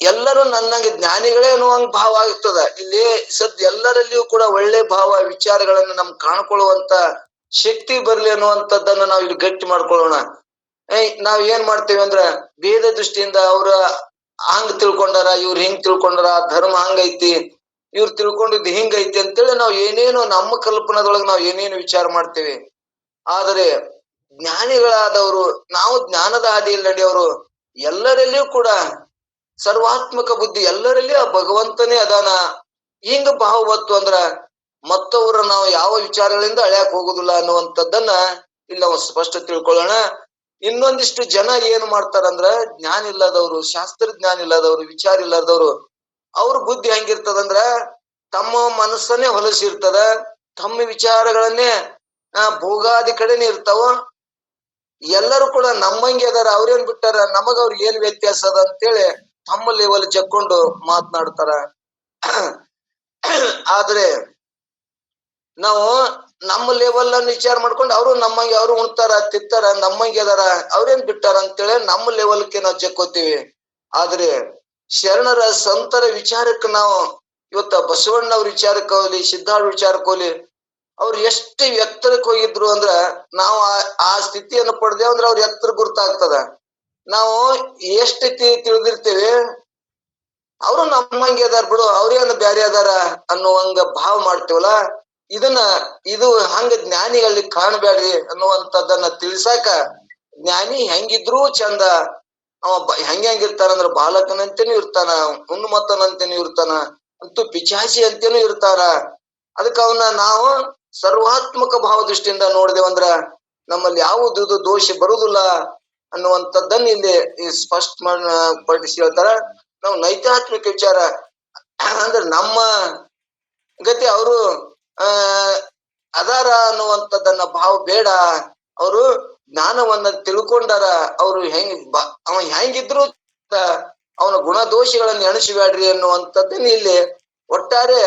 ಎಲ್ಲರೂ ನನ್ನಂಗೆ ಜ್ಞಾನಿಗಳೇ ಅನ್ನುವಂಗ ಭಾವ ಆಗ್ತದ. ಇಲ್ಲಿ ಎಲ್ಲರಲ್ಲಿಯೂ ಕೂಡ ಒಳ್ಳೆ ಭಾವ ವಿಚಾರಗಳನ್ನು ನಮ್ ಕಾಣ್ಕೊಳ್ಳುವಂತ ಶಕ್ತಿ ಬರ್ಲಿ ಅನ್ನುವಂಥದ್ದನ್ನ ನಾವು ಇಲ್ಲಿ ಗಟ್ಟಿ ಮಾಡ್ಕೊಳ್ಳೋಣ. ನಾವ್ ಏನ್ ಮಾಡ್ತೇವೆ ಅಂದ್ರ ಭೇದ ದೃಷ್ಟಿಯಿಂದ ಅವ್ರ ಹಂಗ್ ತಿಳ್ಕೊಂಡಾರ, ಇವ್ರ ಹಿಂಗ್ ತಿಳ್ಕೊಂಡಾರ, ಧರ್ಮ ಹಂಗೈತಿ, ಇವ್ರು ತಿಳ್ಕೊಂಡಿದ್ದು ಹಿಂಗೈತಿ ಅಂತೇಳಿ ನಾವ್ ಏನೇನು ನಮ್ಮ ಕಲ್ಪನಾದೊಳಗೆ ನಾವ್ ಏನೇನು ವಿಚಾರ ಮಾಡ್ತೇವೆ. ಆದರೆ ಜ್ಞಾನಿಗಳಾದವರು, ನಾವು ಜ್ಞಾನದ ಹಾದಿಯಲ್ಲಿ ನಡೆಯೋರು, ಎಲ್ಲರಲ್ಲಿಯೂ ಕೂಡ ಸರ್ವಾತ್ಮಕ ಬುದ್ಧಿ, ಎಲ್ಲರಲ್ಲಿ ಆ ಭಗವಂತನೇ ಅದಾನ. ಹಿಂಗ ಭಾವ ಬತ್ತು ಅಂದ್ರ ಮತ್ತೊಬ್ಬರ ನಾವು ಯಾವ ವಿಚಾರಗಳಿಂದ ಅಳ್ಯಾಕ್ ಹೋಗುದಿಲ್ಲ ಅನ್ನುವಂಥದ್ದನ್ನ ಇಲ್ಲಿ ನಾವು ಸ್ಪಷ್ಟ ತಿಳ್ಕೊಳ್ಳೋಣ. ಇನ್ನೊಂದಿಷ್ಟು ಜನ ಏನ್ ಮಾಡ್ತಾರಂದ್ರ, ಜ್ಞಾನ ಇಲ್ಲದವ್ರು, ಶಾಸ್ತ್ರಜ್ಞಾನ ಇಲ್ಲದವ್ರು, ವಿಚಾರ ಇಲ್ಲದವ್ರು, ಅವ್ರ ಬುದ್ಧಿ ಹೆಂಗಿರ್ತದಂದ್ರ ತಮ್ಮ ಮನಸ್ಸನ್ನೇ ಹೊಲಸಿರ್ತದ, ತಮ್ಮ ವಿಚಾರಗಳನ್ನೇ ಭೋಗಾದಿ ಕಡೆನೆ ಇರ್ತಾವ. ಎಲ್ಲರೂ ಕೂಡ ನಮ್ಮಂಗೆ ಅದಾರ, ಅವ್ರೇನ್ ಬಿಟ್ಟಾರ, ನಮಗ ಅವ್ರಿಗೆ ಏನ್ ವ್ಯತ್ಯಾಸ ಅದ ಅಂತೇಳಿ ತಮ್ಮ ಲೆವೆಲ್ ಜಕ್ಕೊಂಡು ಮಾತನಾಡ್ತಾರ. ಆದ್ರೆ ನಾವು ನಮ್ಮ ಲೆವೆಲ್ ಅನ್ನು ವಿಚಾರ ಮಾಡ್ಕೊಂಡು ಅವರು ನಮ್ಮಂಗೆ, ಅವ್ರು ಉಣ್ತಾರ ತಿತ್ತಾರ, ನಮ್ಮಂಗೆ ಅದಾರ, ಅವ್ರೇನ್ ಬಿಟ್ಟಾರ ಅಂತೇಳಿ ನಮ್ಮ ಲೆವೆಲ್ಗೆ ನಾವು ಜಕ್ಕೋತೀವಿ. ಆದ್ರೆ ಶರಣರ ಸಂತರ ವಿಚಾರಕ್ಕೆ ನಾವು ಇವತ್ತ ಬಸವಣ್ಣವ್ರ ವಿಚಾರಕ್ಕೆ ಹೋಗ್ಲಿ, ಸಿದ್ಧಾರ್ಥ ವಿಚಾರಕ್ಕೆ ಹೋಗ್ಲಿ, ಅವ್ರು ಎಷ್ಟು ಎತ್ತರಕ್ಕೆ ಹೋಗಿದ್ರು ಅಂದ್ರ ನಾವು ಆ ಸ್ಥಿತಿಯನ್ನು ಪಡೆದೇವ್ ಅಂದ್ರೆ ಅವ್ರ ಎತ್ತರ ಗುರ್ತಾಗ್ತದ. ನಾವು ಎಷ್ಟು ತಿಳಿದಿರ್ತೇವೆ, ಅವರು ನಮ್ಮಂಗೆ ಅದಾರ ಬಿಡು, ಅವ್ರೇನು ಬ್ಯಾರೆ ಅದಾರ ಅನ್ನುವಂಗ ಭಾವ ಮಾಡ್ತೇವಲ್ಲ, ಇದು ಹಂಗ ಜ್ಞಾನಿಗಳಲ್ಲಿ ಕಾಣಬ್ಯಾಡ್ರಿ ಅನ್ನುವಂಥದ್ದನ್ನ ತಿಳಿಸಾಕ, ಜ್ಞಾನಿ ಹೆಂಗಿದ್ರು ಚಂದ, ಅವ ಹೆಂಗಿರ್ತಾನಂದ್ರ ಬಾಲಕನಂತೆನೂ ಇರ್ತಾನ, ಉನ್ಮತ್ತನಂತೆನೂ ಇರ್ತಾನ, ಅಂತೂ ಪಿಚಾಚಿ ಅಂತೇನೂ ಇರ್ತಾರ. ಅದಕ್ಕೆ ಅವನ್ನ ನಾವು ಸರ್ವಾತ್ಮಕ ಭಾವ ದೃಷ್ಟಿಯಿಂದ ನೋಡಿದೇವಂದ್ರ ನಮ್ಮಲ್ಲಿ ಯಾವುದುದು ದೋಷ ಬರುವುದಿಲ್ಲ ಅನ್ನುವಂಥದ್ದನ್ನ ಇಲ್ಲಿ ಸ್ಪಷ್ಟ ಪಡಿಸಿ ಹೇಳ್ತಾರ. ನಾವು ನೈತಾತ್ಮಿಕ ವಿಚಾರ ಅಂದ್ರೆ ನಮ್ಮ ಗತಿ ಅವರು ಅದಾರ ಅನ್ನುವಂಥದ್ದನ್ನ ಭಾವ ಬೇಡ. ಅವರು ಜ್ಞಾನವನ್ನ ತಿಳ್ಕೊಂಡಾರ, ಅವರು ಅವ ಹೆಂಗಿದ್ರು ಅವನ ಗುಣದೋಷಗಳನ್ನು ಎಣಿಸಬೇಡ್ರಿ ಅನ್ನುವಂಥದ್ದನ್ನ ಇಲ್ಲಿ ಒಟ್ಟಾರೆ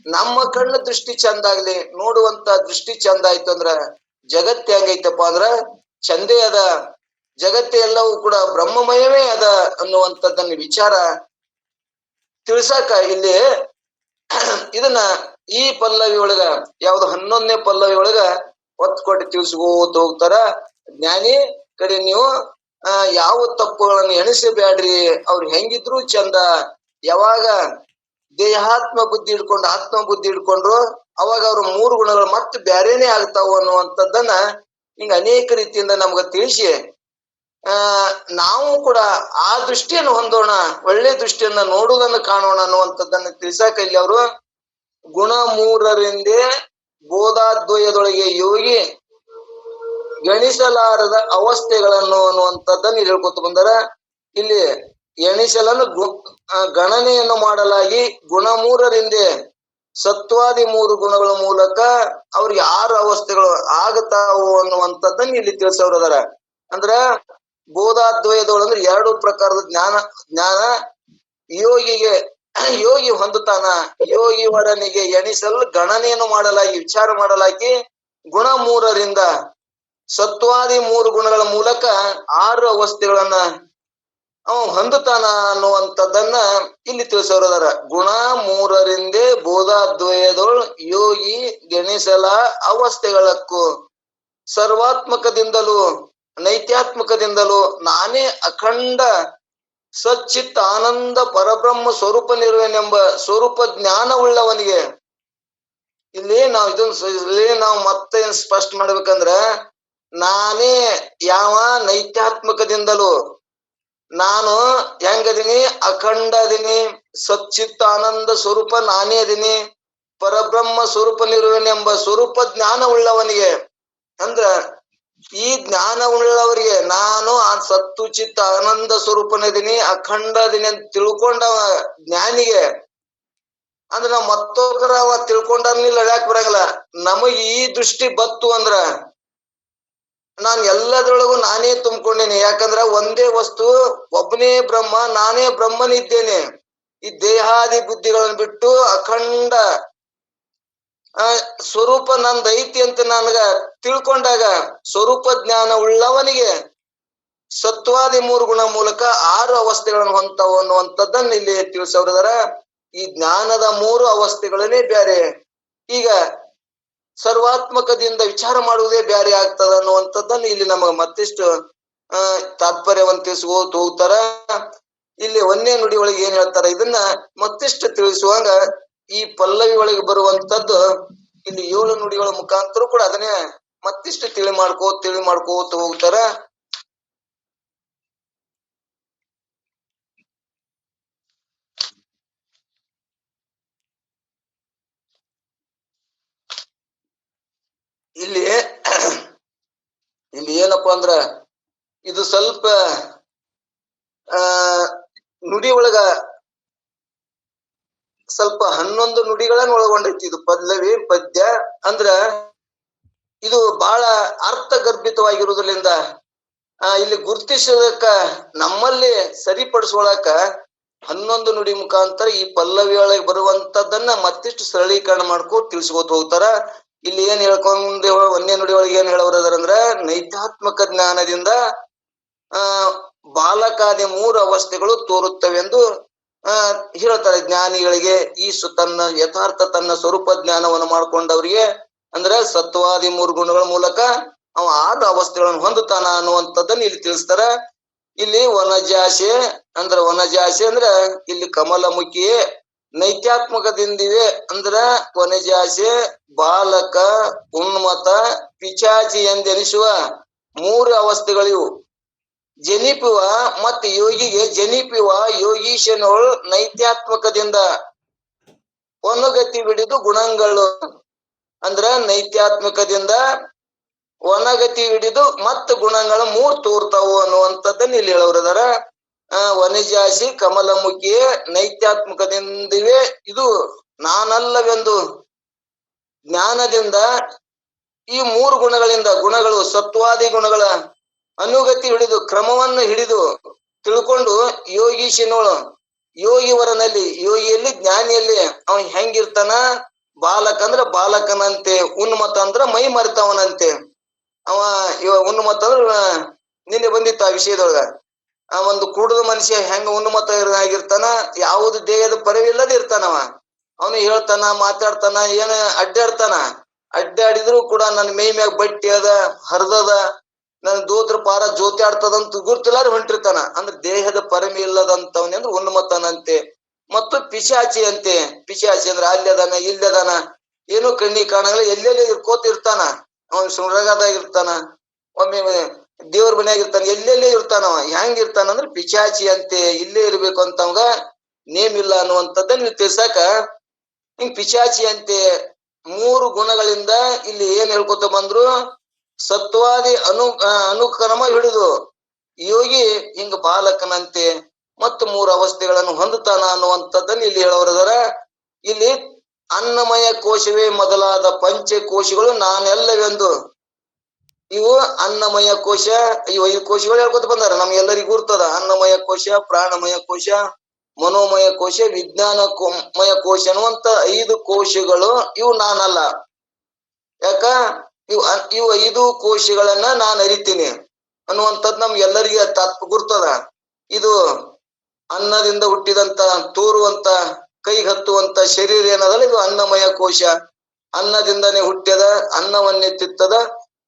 ನಮ್ಮ ಕಣ್ಣು ದೃಷ್ಟಿ ಚಂದ ಆಗ್ಲಿ, ನೋಡುವಂತ ದೃಷ್ಟಿ ಚಂದ ಆಯ್ತು ಅಂದ್ರ ಜಗತ್ತು ಹೆಂಗೈತಪ್ಪ ಅಂದ್ರ ಚಂದೇ ಅದ, ಜಗತ್ತೆ ಎಲ್ಲವೂ ಕೂಡ ಬ್ರಹ್ಮಮಯವೇ ಅದ ಅನ್ನುವಂಥದ್ದನ್ನ ವಿಚಾರ ತಿಳ್ಸಾಕ ಇಲ್ಲಿ ಇದನ್ನ ಈ ಪಲ್ಲವಿ ಒಳಗ, ಯಾವ್ದು 11ನೇ ಪಲ್ಲವಿ ಒಳಗ ಒತ್ತು ಕೊಟ್ಟು ತಿಳಿಸ್ಕೋತ ಹೋಗ್ತಾರ. ಜ್ಞಾನಿ ಕಡೆ ನೀವು ಯಾವ ತಪ್ಪುಗಳನ್ನು ಎಣಿಸಬೇಡ್ರಿ, ಅವ್ರು ಹೆಂಗಿದ್ರು ಚಂದ, ಯಾವಾಗ ದೇಹಾತ್ಮ ಬುದ್ಧಿ ಹಿಡ್ಕೊಂಡು ಆತ್ಮ ಬುದ್ಧಿ ಹಿಡ್ಕೊಂಡ್ರು ಅವಾಗ ಅವ್ರ 3 ಗುಣಗಳು ಮತ್ತೆ ಬ್ಯಾರೇನೆ ಆಗ್ತಾವ ಅನ್ನುವಂಥದ್ದನ್ನ ಹಿಂಗ ಅನೇಕ ರೀತಿಯಿಂದ ನಮ್ಗ ತಿಳಿಸಿ ನಾವು ಕೂಡ ಆ ದೃಷ್ಟಿಯನ್ನು ಹೊಂದೋಣ, ಒಳ್ಳೆ ದೃಷ್ಟಿಯನ್ನ ನೋಡುವುದನ್ನು ಕಾಣೋಣ ಅನ್ನುವಂಥದ್ದನ್ನ ತಿಳಿಸಾಕ ಇಲ್ಲಿ ಅವರು ಗುಣ 3ರಿಂದೇ ಬೋಧಾದ್ವಯದೊಳಗೆ ಯೋಗಿ ಎಣಿಸಲಾರದ ಅವಸ್ಥೆಗಳನ್ನು ಅನ್ನುವಂಥದ್ದನ್ನು ಹೇಳ್ಕೊತ ಬಂದಾರ. ಇಲ್ಲಿ ಎಣಿಸಲನ್ನು ಗಣನೆಯನ್ನು ಮಾಡಲಾಗಿ ಗುಣ 3ರಿಂದೇ ಸತ್ವಾದಿ 3 ಗುಣಗಳ ಮೂಲಕ ಅವ್ರಿಗೆ 6 ಅವಸ್ಥೆಗಳು ಆಗತಾವು ಅನ್ನುವಂಥದ್ದನ್ನು ಇಲ್ಲಿ ತಿಳಿಸೋರದಾರ. ಅಂದ್ರ ಬೋಧಾದ್ವಯದೊಳಂದ್ರೆ 2 ಪ್ರಕಾರದ ಜ್ಞಾನ ಯೋಗಿ ಹೊಂದುತ್ತಾನ. ಯೋಗಿ ವರನಿಗೆ ಎಣಿಸಲು ಗಣನೆಯನ್ನು ಮಾಡಲಾಗಿ, ವಿಚಾರ ಮಾಡಲಾಗಿ ಗುಣ 3ರಿಂದ ಸತ್ವಾದಿ 3 ಗುಣಗಳ ಮೂಲಕ 6 ಅವಸ್ಥೆಗಳನ್ನ ಅವ ಹೊಂದುತ್ತಾನ ಅನ್ನುವಂಥದ್ದನ್ನ ಇಲ್ಲಿ ತಿಳಿಸೋರದಾರ. ಗುಣ 3ರಿಂದೇ ಬೋಧಾದ್ವಯದೊಳ್ ಯೋಗಿ ಗಣಿಸಲ ಅವಸ್ಥೆಗಳಕ್ಕೂ ಸರ್ವಾತ್ಮಕದಿಂದಲೂ ನೈತ್ಯಾತ್ಮಕದಿಂದಲೂ ನಾನೇ ಅಖಂಡ ಸಚ್ಚಿತ್ ಆನಂದ ಪರಬ್ರಹ್ಮ ಸ್ವರೂಪ ನಿರ್ವಹಣೆಂಬ ಸ್ವರೂಪ ಜ್ಞಾನವುಳ್ಳವನಿಗೆ. ಇಲ್ಲಿ ನಾವು ಮತ್ತೆ ಸ್ಪಷ್ಟ ಮಾಡ್ಬೇಕಂದ್ರ, ನಾನೇ ಯಾವ ನೈತ್ಯಾತ್ಮಕದಿಂದಲೂ ನಾನು ಹೆಂಗದೀನಿ, ಅಖಂಡ ಅದೀನಿ, ಸಚ್ಚಿತ್ ಆನಂದ ಸ್ವರೂಪ ನಾನೇ ಅದೀನಿ, ಪರಬ್ರಹ್ಮ ಸ್ವರೂಪ ನಿರ್ವಹಣೆ ಎಂಬ ಸ್ವರೂಪ ಜ್ಞಾನ ಉಳ್ಳವನಿಗೆ. ಅಂದ್ರ ಈ ಜ್ಞಾನ ಉಳ್ಳವರಿಗೆ ನಾನು ಆ ಸತ್ತು ಚಿತ್ತ ಆನಂದ ಸ್ವರೂಪನದೀನಿ, ಅಖಂಡ ಅದೀನಿ ಅಂತ ತಿಳ್ಕೊಂಡವ ಜ್ಞಾನಿಗೆ, ಅಂದ್ರೆ ನಾವ್ ಮತ್ತೊಬ್ಬರ ಅವ ತಿಳ್ಕೊಂಡರ್ನಿಲ್ಲ ಯಾಕೆ ಬರಂಗಿಲ್ಲ. ನಮಗ್ ಈ ದೃಷ್ಟಿ ಬತ್ತು ಅಂದ್ರ ನಾನು ಎಲ್ಲದರೊಳಗೂ ನಾನೇ ತುಂಬಿಕೊಂಡೇನೆ. ಯಾಕಂದ್ರ ಒಂದೇ ವಸ್ತು, ಒಬ್ಬನೇ ಬ್ರಹ್ಮ, ನಾನೇ ಬ್ರಹ್ಮನಿದ್ದೇನೆ. ಈ ದೇಹಾದಿ ಬುದ್ಧಿಗಳನ್ನು ಬಿಟ್ಟು ಅಖಂಡ ಸ್ವರೂಪ ನಂದೈತಿ ಅಂತ ನನಗ ತಿಳ್ಕೊಂಡಾಗ ಸ್ವರೂಪ ಜ್ಞಾನ ಉಳ್ಳವನಿಗೆ ಸತ್ವಾದಿ 3 ಗುಣ ಮೂಲಕ 6 ಅವಸ್ಥೆಗಳನ್ನು ಹೊಂತಾವ ಅನ್ನುವಂಥದ್ದನ್ನ ಇಲ್ಲಿ ತಿಳಿಸೋರಿದಾರ. ಈ ಜ್ಞಾನದ 3 ಅವಸ್ಥೆಗಳನ್ನೇ ಬ್ಯಾರೆ. ಈಗ ಸರ್ವಾತ್ಮಕದಿಂದ ವಿಚಾರ ಮಾಡುವುದೇ ಬ್ಯಾರೆ ಆಗ್ತದ ಅನ್ನುವಂಥದ್ದನ್ನ ಇಲ್ಲಿ ನಮಗ ಮತ್ತಿಷ್ಟು ತಾತ್ಪರ್ಯವನ್ನು ತಿಳಿಸ್ಕೋತ ಹೋಗ್ತಾರ. ಇಲ್ಲಿ ಒಂದೇ ನುಡಿ ಒಳಗೆ ಏನ್ ಹೇಳ್ತಾರ ಇದನ್ನ ಮತ್ತಿಷ್ಟು ತಿಳಿಸುವಾಗ ಈ ಪಲ್ಲವಿ ಒಳಗೆ ಬರುವಂತದ್ದು ಇಲ್ಲಿ 7 ನುಡಿಗಳ ಮುಖಾಂತರ ಕೂಡ ಅದನ್ನೇ ಮತ್ತಿಷ್ಟು ತಿಳಿ ಮಾಡ್ಕೋತ ಹೋಗ್ತಾರ. ಇಲ್ಲಿ ಏನಪ್ಪಾ ಅಂದ್ರ ಇದು ಸ್ವಲ್ಪ ನುಡಿ ಒಳಗ ಸ್ವಲ್ಪ 11 ನುಡಿಗಳನ್ನ ಒಳಗೊಂಡೈತಿ. ಇದು ಪಲ್ಲವಿ ಪದ್ಯ ಅಂದ್ರ ಇದು ಬಹಳ ಅರ್ಥಗರ್ಭಿತವಾಗಿರುವುದರಿಂದ ಇಲ್ಲಿ ಗುರುತಿಸೋದಕ್ಕ ನಮ್ಮಲ್ಲಿ ಸರಿಪಡಿಸ್ಕೊಳಕ 11 ನುಡಿ ಮುಖಾಂತರ ಈ ಪಲ್ಲವಿ ಒಳಗೆ ಬರುವಂತದ್ದನ್ನ ಮತ್ತಿಷ್ಟು ಸರಳೀಕರಣ ಮಾಡ್ಕೊ ತಿಳಿಸ್ಕೋತ ಹೋಗ್ತಾರ. ಇಲ್ಲಿ ಏನ್ ಹೇಳ್ಕೊಂಡ್ ಒಂದೇ ನುಡಿ ಒಳಗೆ ಏನ್ ಹೇಳೋರದಾರಂದ್ರ ನೈತ್ಯಾತ್ಮಕ ಜ್ಞಾನದಿಂದ ಬಾಲಕಾದಿ 3 ಅವಸ್ಥೆಗಳು ತೋರುತ್ತವೆಂದು ಹೇಳ್ತಾರೆ. ಜ್ಞಾನಿಗಳಿಗೆ ಈ ತನ್ನ ಸ್ವರೂಪ ಜ್ಞಾನವನ್ನು ಮಾಡ್ಕೊಂಡವ್ರಿಗೆ ಅಂದ್ರೆ ಸತ್ವಾದಿ 3 ಗುಣಗಳ ಮೂಲಕ ಅವ 6 ಅವಸ್ಥೆಗಳನ್ನು ಹೊಂದುತ್ತಾನ ಅನ್ನುವಂಥದ್ದನ್ನ ಇಲ್ಲಿ ತಿಳಿಸ್ತಾರ. ಇಲ್ಲಿ ವನಜಾಸೆ ಅಂದ್ರ ಇಲ್ಲಿ ಕಮಲಮುಖಿ ನೈತ್ಯಾತ್ಮಕದಿಂದಿವೆ ಅಂದ್ರ ವನಜಾಸೆ, ಬಾಲಕ, ಉನ್ಮತ, ಪಿಚಾಚಿ ಎಂದೆನಿಸುವ 3 ಅವಸ್ಥೆಗಳಿವು. ಜನಿಪುವ ಮತ್ತು ಯೋಗಿಗೆ ಜನಿಪುವ ಯೋಗೀಶನೋಳ್ ನೈತ್ಯಾತ್ಮಕದಿಂದ ಒನಗತಿ ಬಿಡಿದು ಗುಣಗಳು ಅಂದ್ರ ನೈತ್ಯಾತ್ಮಕದಿಂದ ಒನಗತಿ ಹಿಡಿದು ಮತ್ತ ಗುಣಗಳ 3 ತೋರ್ತಾವು ಅನ್ನುವಂಥದ್ದನ್ನ ಇಲ್ಲಿ ಹೇಳೋರದಾರ. ವನಿಜಾಸಿ ಕಮಲಮುಖಿ ನೈತ್ಯಾತ್ಮಕದಿಂದಿವೆ ಇದು ನಾನಲ್ಲವೆಂದು ಜ್ಞಾನದಿಂದ ಈ 3 ಗುಣಗಳು ಸತ್ವಾದಿ ಗುಣಗಳ ಅನುಗತಿ ಹಿಡಿದು ಕ್ರಮವನ್ನು ಹಿಡಿದು ತಿಳ್ಕೊಂಡು ಯೋಗೀಶನೋಳು ಯೋಗಿಯಲ್ಲಿ ಜ್ಞಾನಿಯಲ್ಲಿ ಅವ ಹೆಂಗಿರ್ತಾನ, ಬಾಲಕ ಅಂದ್ರ ಬಾಲಕನಂತೆ, ಉನ್ಮತ ಅಂದ್ರ ಮೈ ಮರೆತವನಂತೆ. ಅವ ಉನ್ಮತ ಅಂದ್ರ ನಿನ್ನೆ ಬಂದಿತ್ತು ಆ ವಿಷಯದೊಳಗ. ಒಂದು ಕುಡಿದ ಮನುಷ್ಯ ಹೆಂಗ ಉನ್ಮತ ಆಗಿರ್ತಾನ, ಯಾವುದು ದೇಹದ ಪರಿವಿಲ್ಲದೆ ಇರ್ತಾನವ. ಅವನು ಹೇಳ್ತಾನ, ಮಾತಾಡ್ತಾನ, ಏನ ಅಡ್ಡಾಡಿದ್ರು ಕೂಡ ನನ್ನ ಮೈ ಮ್ಯಾಗ ಬಟ್ಟಿ ಅದ, ಹರಿದದ, ನನ್ ದೋತ್ರ ಪಾರ ಜ್ಯೋತಿ ಆಡ್ತದಂತ ಗುರ್ತಿಲ್ಲಾರ ಹೊಂಟಿರ್ತಾನ. ಅಂದ್ರೆ ದೇಹದ ಪರಮಿ ಇಲ್ಲದಂತವನೇ ಅಂದ್ರೆ ಉನ್ಮತನಂತೆ. ಮತ್ತು ಪಿಶಾಚಿ ಅಂದ್ರೆ ಅಲ್ಲದಾನ ಇಲ್ಲದಾನ ಏನೋ ಕಣ್ಣಿ ಕಾಣಲ್ಲ, ಎಲ್ಲೆಲ್ಲಿ ಇರ್ತಾನ. ಅವನ್ ಸುರಗದಾಗ ಇರ್ತಾನ, ಒಮ್ಮೆ ದೇವ್ರ ಮನ್ಯಾಗ ಇರ್ತಾನ, ಎಲ್ಲೆಲ್ಲೇ ಇರ್ತಾನವ. ಹೆಂಗ್ ಇರ್ತಾನ ಅಂದ್ರೆ ಪಿಶಾಚಿ ಅಂತೆ, ಇಲ್ಲೇ ಇರ್ಬೇಕು ಅಂತ ಅವಂಗ ನೇಮ್ ಇಲ್ಲ ಅನ್ನುವಂಥದ್ದನ್ನ ನೀವು ತಿಳ್ಸಾಕ ಹಿಂಗ್ ಪಿಶಾಚಿ ಅಂತೆ 3 ಗುಣಗಳಿಂದ ಇಲ್ಲಿ ಏನ್ ಹೇಳ್ಕೊತ ಬಂದ್ರು, ಸತ್ವಾದಿ ಅನುಕ್ರಮ ಹಿಡಿದು ಯೋಗಿ ಹಿಂಗ ಬಾಲಕನಂತೆ ಮತ್ತು 3 ಅವಸ್ಥೆಗಳನ್ನು ಹೊಂದುತ್ತಾನ ಅನ್ನುವಂಥದ್ದನ್ನು ಇಲ್ಲಿ ಹೇಳೋರದಾರ. ಇಲ್ಲಿ ಅನ್ನಮಯ ಕೋಶವೇ ಮೊದಲಾದ ಪಂಚಕೋಶಗಳು ನಾನೆಲ್ಲವೆಂದು, ಇವು ಅನ್ನಮಯ ಕೋಶ, ಇವು 5 ಕೋಶಗಳು ಹೇಳ್ಕೊತ ಬಂದಾರ. ನಮ್ಗೆಲ್ಲರಿಗೂ ಗುರ್ತದ. ಅನ್ನಮಯ ಕೋಶ, ಪ್ರಾಣಮಯ ಕೋಶ, ಮನೋಮಯ ಕೋಶ, ವಿಜ್ಞಾನಮಯ ಕೋಶ ಅನ್ನುವಂತ 5 ಕೋಶಗಳು ಇವು ನಾನಲ್ಲ. ಯಾಕ ಇವು 5 ಕೋಶಗಳನ್ನ ನಾನು ಅರಿತೀನಿ ಅನ್ನುವಂಥದ್ದು ನಮ್ಗೆಲ್ಲರಿಗೆ ಗುರ್ತದ. ಇದು ಅನ್ನದಿಂದ ಹುಟ್ಟಿದಂತ ತೋರುವಂತ ಕೈಗೆ ಹತ್ತುವಂತ ಶರೀರ ಏನದಲ್ಲ, ಇದು ಅನ್ನಮಯ ಕೋಶ. ಅನ್ನದಿಂದನೇ ಹುಟ್ಟ್ಯದ, ಅನ್ನವನ್ನೇ ತಿತ್ತದ,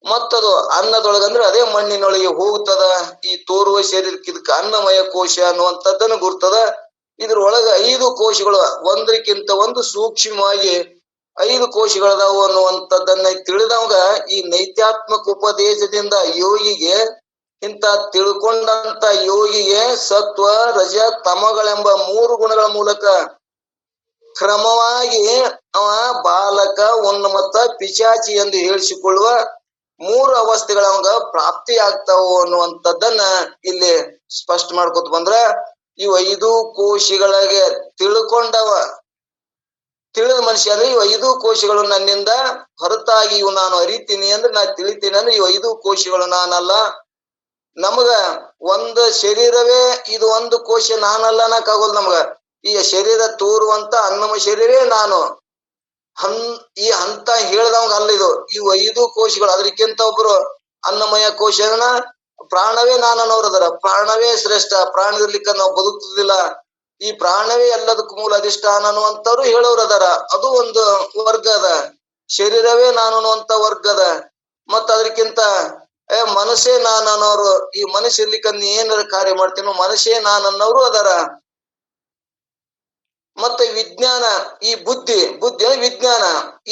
ಮತ್ತದು ಅನ್ನದೊಳಗಂದ್ರೆ ಅದೇ ಮಣ್ಣಿನೊಳಗೆ ಹೋಗ್ತದ. ಈ ತೋರುವ ಶರೀರಕ್ಕೆ ಇದಕ್ಕೆ ಅನ್ನಮಯ ಕೋಶ ಅನ್ನುವಂಥದ್ದನ್ನು ಗುರ್ತದ. ಇದ್ರೊಳಗ 5 ಕೋಶಗಳು ಒಂದಕ್ಕಿಂತ ಒಂದು ಸೂಕ್ಷ್ಮವಾಗಿ 5 ಕೋಶಗಳದಾವು ಅನ್ನುವಂಥದ್ದನ್ನ ತಿಳಿದವಾಗ ಈ ನೈತ್ಯಾತ್ಮಕ ಉಪದೇಶದಿಂದ ಯೋಗಿಗೆ, ಇಂತ ತಿಳ್ಕೊಂಡಂತ ಯೋಗಿಗೆ ಸತ್ವ ರಜ ತಮಗಳೆಂಬ 3 ಗುಣಗಳ ಮೂಲಕ ಕ್ರಮವಾಗಿ ಅವ ಬಾಲಕ, ಉನ್ಮತ್ತ, ಪಿಶಾಚಿ ಎಂದು ಹೇಳಿಸಿಕೊಳ್ಳುವ 3 ಅವಸ್ಥೆಗಳ ಅವಂಗ ಪ್ರಾಪ್ತಿ ಆಗ್ತಾವು ಅನ್ನುವಂಥದ್ದನ್ನ ಇಲ್ಲಿ ಸ್ಪಷ್ಟ ಮಾಡ್ಕೊತ ಬಂದ್ರ, ಇವು 5 ಕೋಶಗಳಿಗೆ ತಿಳಿದ ಮನುಷ್ಯ ಅಂದ್ರೆ ಇವು 5 ಕೋಶಗಳು ನನ್ನಿಂದ ಹೊರತಾಗಿ ಇವು ನಾನು ಅರಿತೀನಿ ಅಂದ್ರೆ, ನಾ ತಿಳಿತೀನಿ ಅಂದ್ರೆ ಇವು 5 ಕೋಶಗಳು ನಾನಲ್ಲ. ನಮಗ ಒಂದು ಶರೀರವೇ ಇದು 1 ಕೋಶ ನಾನಲ್ಲ ಅನ್ನಕ್ಕಾಗೋದು ನಮಗ. ಈ ಶರೀರ ತೋರುವಂತ ಅನ್ನಮ ಶರೀರವೇ ನಾನು ಈ ಹಂತ ಹೇಳ್ದವಂಗ ಅಲ್ಲ ಇದು. ಇವು 5 ಕೋಶಗಳು, ಅದಕ್ಕಿಂತ ಒಬ್ರು ಅನ್ನಮಯ ಕೋಶನ ಪ್ರಾಣವೇ ನಾನನ್ನೋರು ಅದರ. ಪ್ರಾಣವೇ ಶ್ರೇಷ್ಠ, ಪ್ರಾಣ ಇರ್ಲಿಕ್ಕ ನಾವು ಬದುಕುದಿಲ್ಲ, ಈ ಪ್ರಾಣವೇ ಎಲ್ಲದಕ್ಕೂ ಮೂಲ ಅಧಿಷ್ಠಾನ ಅನ್ನುವಂಥವ್ರು ಹೇಳೋರು ಅದಾರ. ಅದು ಒಂದು ವರ್ಗ ಅದ. ಶರೀರವೇ ನಾನು ಅನ್ನುವಂತ ವರ್ಗ ಅದ. ಮತ್ತ ಅದಕ್ಕಿಂತ ಮನಸ್ಸೇ ನಾನು ಅನ್ನೋರು, ಈ ಮನಸ್ಸು ಇರ್ಲಿಕ್ಕ ನೀ ಏನಾರ ಕಾರ್ಯ ಮಾಡ್ತೀನೋ ಮನಸ್ಸೇ ನಾನು ಅನ್ನೋರು ಅದಾರ. ಮತ್ತೆ ವಿಜ್ಞಾನ, ಈ ಬುದ್ಧಿ ವಿಜ್ಞಾನ,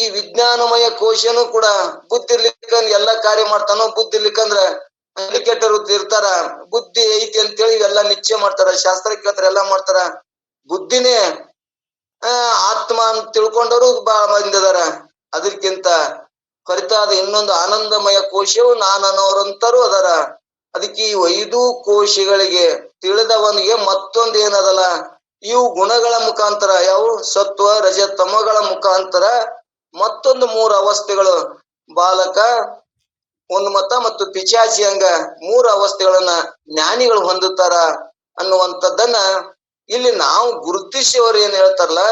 ಈ ವಿಜ್ಞಾನಮಯ ಕೋಶನು ಕೂಡ ಬುದ್ಧಿ ಇರ್ಲಿಕ್ಕ ಎಲ್ಲಾ ಕಾರ್ಯ ಮಾಡ್ತಾನೋ. ಬುದ್ಧಿ ಇರ್ಲಿಕ್ಕಂದ್ರ ಕೆಟ್ಟರು ಇರ್ತಾರ. ಬುದ್ಧಿ ಐತಿ ಅಂತೇಳಿ ಇವೆಲ್ಲಾ ನಿಶ್ಚಯ ಮಾಡ್ತಾರ, ಶಾಸ್ತ್ರ ಕೇಳ್ತಾರ, ಎಲ್ಲಾ ಮಾಡ್ತಾರ. ಬುದ್ಧಿನೇ ಆತ್ಮ ಅಂತ ತಿಳ್ಕೊಂಡವರು ಬಹಳ ಮಂದಿ ಅದಾರ. ಅದಕ್ಕಿಂತ ಹೊರತಾದ ಇನ್ನೊಂದು ಆನಂದಮಯ ಕೋಶವು ನಾನನ್ನೋರಂತರು ಅದಾರ. ಅದಕ್ಕೆ ಈ 5 ಕೋಶಗಳಿಗೆ ತಿಳಿದವನಿಗೆ ಮತ್ತೊಂದು ಏನದಲ್ಲ, ಇವು ಗುಣಗಳ ಮುಖಾಂತರ, ಯಾವ ಸತ್ವ ರಜ ತಮಗಳ ಮುಖಾಂತರ ಮತ್ತೊಂದು 3 ಅವಸ್ಥೆಗಳು, ಬಾಲಕ, ಉನ್ಮತ್ತ ಮತ್ತು ಪಿಚಾಚಿ ಹಂಗ 3 ಅವಸ್ಥೆಗಳನ್ನ ಜ್ಞಾನಿಗಳು ಹೊಂದುತ್ತಾರ ಅನ್ನುವಂಥದ್ದನ್ನ ಇಲ್ಲಿ ನಾವು ಗುರುತಿಸಿ ಅವ್ರು ಏನ್ ಹೇಳ್ತಾರಲ್ಲ,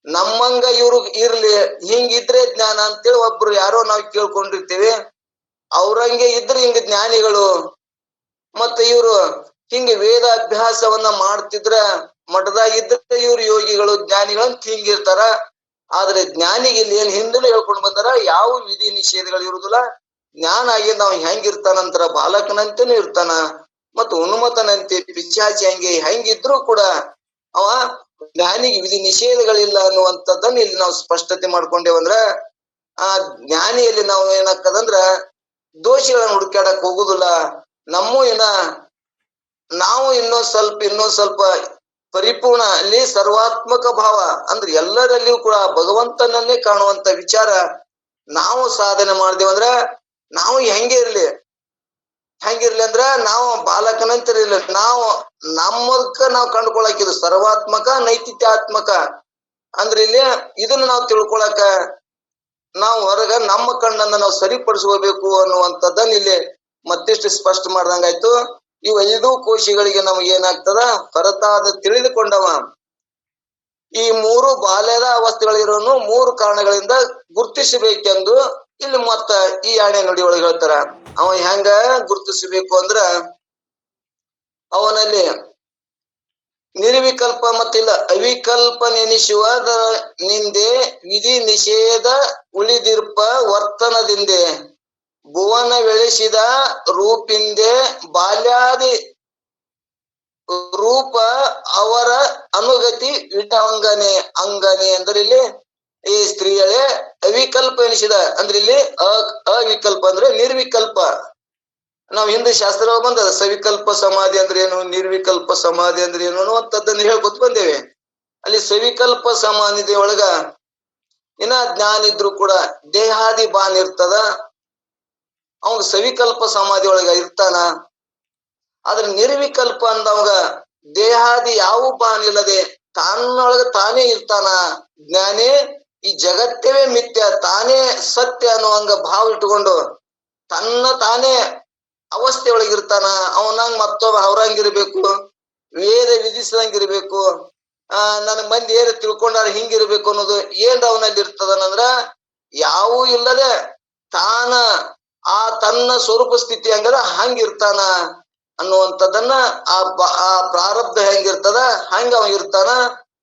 ನಮ್ಮಂಗ ಇವ್ರು ಇರ್ಲಿ, ಹಿಂಗಿದ್ರೆ ಜ್ಞಾನ ಅಂತೇಳಿ ಒಬ್ರು ಯಾರೋ ನಾವು ಕೇಳ್ಕೊಂಡಿರ್ತೀವಿ. ಅವ್ರಂಗೆ ಇದ್ರೆ ಹಿಂಗ ಜ್ಞಾನಿಗಳು. ಮತ್ತೆ ಇವ್ರು ಹಿಂಗ ವೇದ ಅಭ್ಯಾಸವನ್ನ ಮಾಡ್ತಿದ್ರ ಮಠದಾಗಿದ್ರೆ ಇವ್ರು ಯೋಗಿಗಳು, ಜ್ಞಾನಿಗಳು ಅಂತ ಹಿಂಗಿರ್ತಾರ. ಆದ್ರೆ ಜ್ಞಾನಿಗೆ ಇಲ್ಲಿ ಏನ್ ಹಿಂದಲೇ ಹೇಳ್ಕೊಂಡು ಬಂದಾರ, ಯಾವ ವಿಧಿ ನಿಷೇಧಗಳು ಇರುದಿಲ್ಲ. ಜ್ಞಾನ ಆಗಿ ನಾವು ಹೆಂಗಿರ್ತಾನಂತರ ಬಾಲಕನಂತೆನೂ ಇರ್ತಾನ, ಮತ್ತು ಉನ್ಮತನಂತೆ ಪಿಶಾಚಿ ಹೆಂಗಿದ್ರು ಕೂಡ ಅವ ಜ್ಞಾನಿಗೆ ವಿಧಿ ನಿಷೇಧಗಳಿಲ್ಲ ಅನ್ನುವಂಥದ್ದನ್ನ ಇಲ್ಲಿ ನಾವು ಸ್ಪಷ್ಟತೆ ಮಾಡ್ಕೊಂಡೇವಂದ್ರ, ಆ ಜ್ಞಾನಿಯಲ್ಲಿ ನಾವು ಏನಾಗ್ತದಂದ್ರ ದೋಷಿಗಳನ್ನ ಹುಡುಕಾಡಕ್ ಹೋಗುದಿಲ್ಲ. ನಾವು ಇನ್ನೊಂದ್ ಸ್ವಲ್ಪ ಪರಿಪೂರ್ಣ ಅಲ್ಲಿ ಸರ್ವಾತ್ಮಕ ಭಾವ ಅಂದ್ರೆ ಎಲ್ಲರಲ್ಲಿಯೂ ಕೂಡ ಭಗವಂತನನ್ನೇ ಕಾಣುವಂತ ವಿಚಾರ ನಾವು ಸಾಧನೆ ಮಾಡ್ದೇವಂದ್ರ ನಾವು ಹೆಂಗಿರ್ಲಿ ಅಂದ್ರ ನಾವು ಬಾಲಕನಂತಿರ್ಲಿ, ನಾವು ನಮ್ಮದಕ್ಕ ನಾವು ಕಂಡುಕೊಳ್ಳಕಿದು ಸರ್ವಾತ್ಮಕ ನೈತಿತ್ಯಾತ್ಮಕ. ಅಂದ್ರೆ ಇಲ್ಲಿ ಇದನ್ನ ನಾವು ತಿಳ್ಕೊಳಕ ನಾವು ಹೊರಗ ನಮ್ಮ ಕಣ್ಣನ್ನ ನಾವು ಸರಿಪಡಿಸ್ಕೋಬೇಕು ಅನ್ನುವಂಥದ್ದನ್ನ ಇಲ್ಲಿ ಮತ್ತಿಷ್ಟು ಸ್ಪಷ್ಟ ಮಾಡ್ದಂಗಾಯ್ತು. ಇವು 5 ಕೋಶಗಳಿಗೆ ನಮಗೆ ಏನಾಗ್ತದ, ಹೊರತಾದ ತಿಳಿದುಕೊಂಡವ ಈ 3 ಬಾಲ್ಯದ ಅವಸ್ಥೆಗಳಿರೋನು 3 ಕಾರಣಗಳಿಂದ ಗುರುತಿಸಬೇಕೆಂದು ಇಲ್ಲಿ ಮತ್ತ ಈ ಆಣೆ ನುಡಿ ಒಳಗೆ ಹೇಳ್ತಾರ. ಅವ ಹೆಂಗ ಗುರುತಿಸಬೇಕು ಅಂದ್ರ, ಅವನಲ್ಲಿ ನಿರ್ವಿಕಲ್ಪ ಮತ್ತಿಲ್ಲ ಅವಿಕಲ್ಪ ನೆನೆಸುವ ನಿಂದೆ ವಿಧಿ ನಿಷೇಧ ಉಳಿದಿರ್ಪ ವರ್ತನದಿಂದೆ ಭುವನ ಬೆಳೆಸಿದ ರೂಪಿಂದೆ ಬಾಲ್ಯಾದಿ ರೂಪ ಅವರ ಅನುಗತಿ ವಿಟಂಗನೆ ಅಂಗನೆ. ಅಂದ್ರೆ ಇಲ್ಲಿ ಈ ಸ್ತ್ರೀಯಳೇ ಅವಿಕಲ್ಪ ಎನಿಸಿದ ಅಂದ್ರೆ ಇಲ್ಲಿ ಅವಿಕಲ್ಪ ಅಂದ್ರೆ ನಿರ್ವಿಕಲ್ಪ. ನಾವು ಹಿಂದೆ ಶಾಸ್ತ್ರ ಬಂದದ ಸವಿಕಲ್ಪ ಸಮಾಧಿ ಅಂದ್ರೆ ಏನು, ನಿರ್ವಿಕಲ್ಪ ಸಮಾಧಿ ಅಂದ್ರೆ ಏನು ಅನ್ನುವಂಥದ್ದನ್ನು ಹೇಳ್ಕೊತ ಬಂದೇವೆ. ಅಲ್ಲಿ ಸವಿಕಲ್ಪ ಸಮಾಧಿ ಒಳಗ ಇನ್ನ ಜ್ಞಾನ ಇದ್ರು ಕೂಡ ದೇಹಾದಿ ಬಾನ್ ಇರ್ತದ, ಅವಾಗ ಸವಿಕಲ್ಪ ಸಮಾಧಿ ಒಳಗ ಇರ್ತಾನ. ಆದ್ರೆ ನಿರ್ವಿಕಲ್ಪ ಅಂದವಾಗ ದೇಹಾದಿ ಯಾವ ಬಾನ್ ಇಲ್ಲದೆ ತಾನೊಳಗ ತಾನೇ ಇರ್ತಾನ. ಜ್ಞಾನೇ ಈ ಜಗತ್ತವೇ ಮಿಥ್ಯ, ತಾನೇ ಸತ್ಯ ಅನ್ನುವಂಗ ಭಾವ ಇಟ್ಕೊಂಡು ತನ್ನ ತಾನೇ ಅವಸ್ಥೆ ಒಳಗಿರ್ತಾನ. ಅವನಂಗ ಮತ್ತೊಬ್ಬ ಅವ್ರಂಗಿರ್ಬೇಕು, ವೇದ ವಿಧಿಸಿದಂಗಿರ್ಬೇಕು, ನನ್ ಮಂದಿ ಏನು ತಿಳ್ಕೊಂಡಾರ ಹಿಂಗಿರ್ಬೇಕು ಅನ್ನೋದು ಏನ್ ಅವನಲ್ಲಿ ಇರ್ತದನಂದ್ರ ಯಾವೂ ಇಲ್ಲದೆ ತಾನ ತನ್ನ ಸ್ವರೂಪ ಸ್ಥಿತಿ ಹಂಗದ ಹಂಗಿರ್ತಾನ ಅನ್ನುವಂಥದ್ದನ್ನ ಆ ಪ್ರಾರಬ್ಧ ಹೆಂಗಿರ್ತದ ಹಂಗ ಅವ ಇರ್ತಾನ.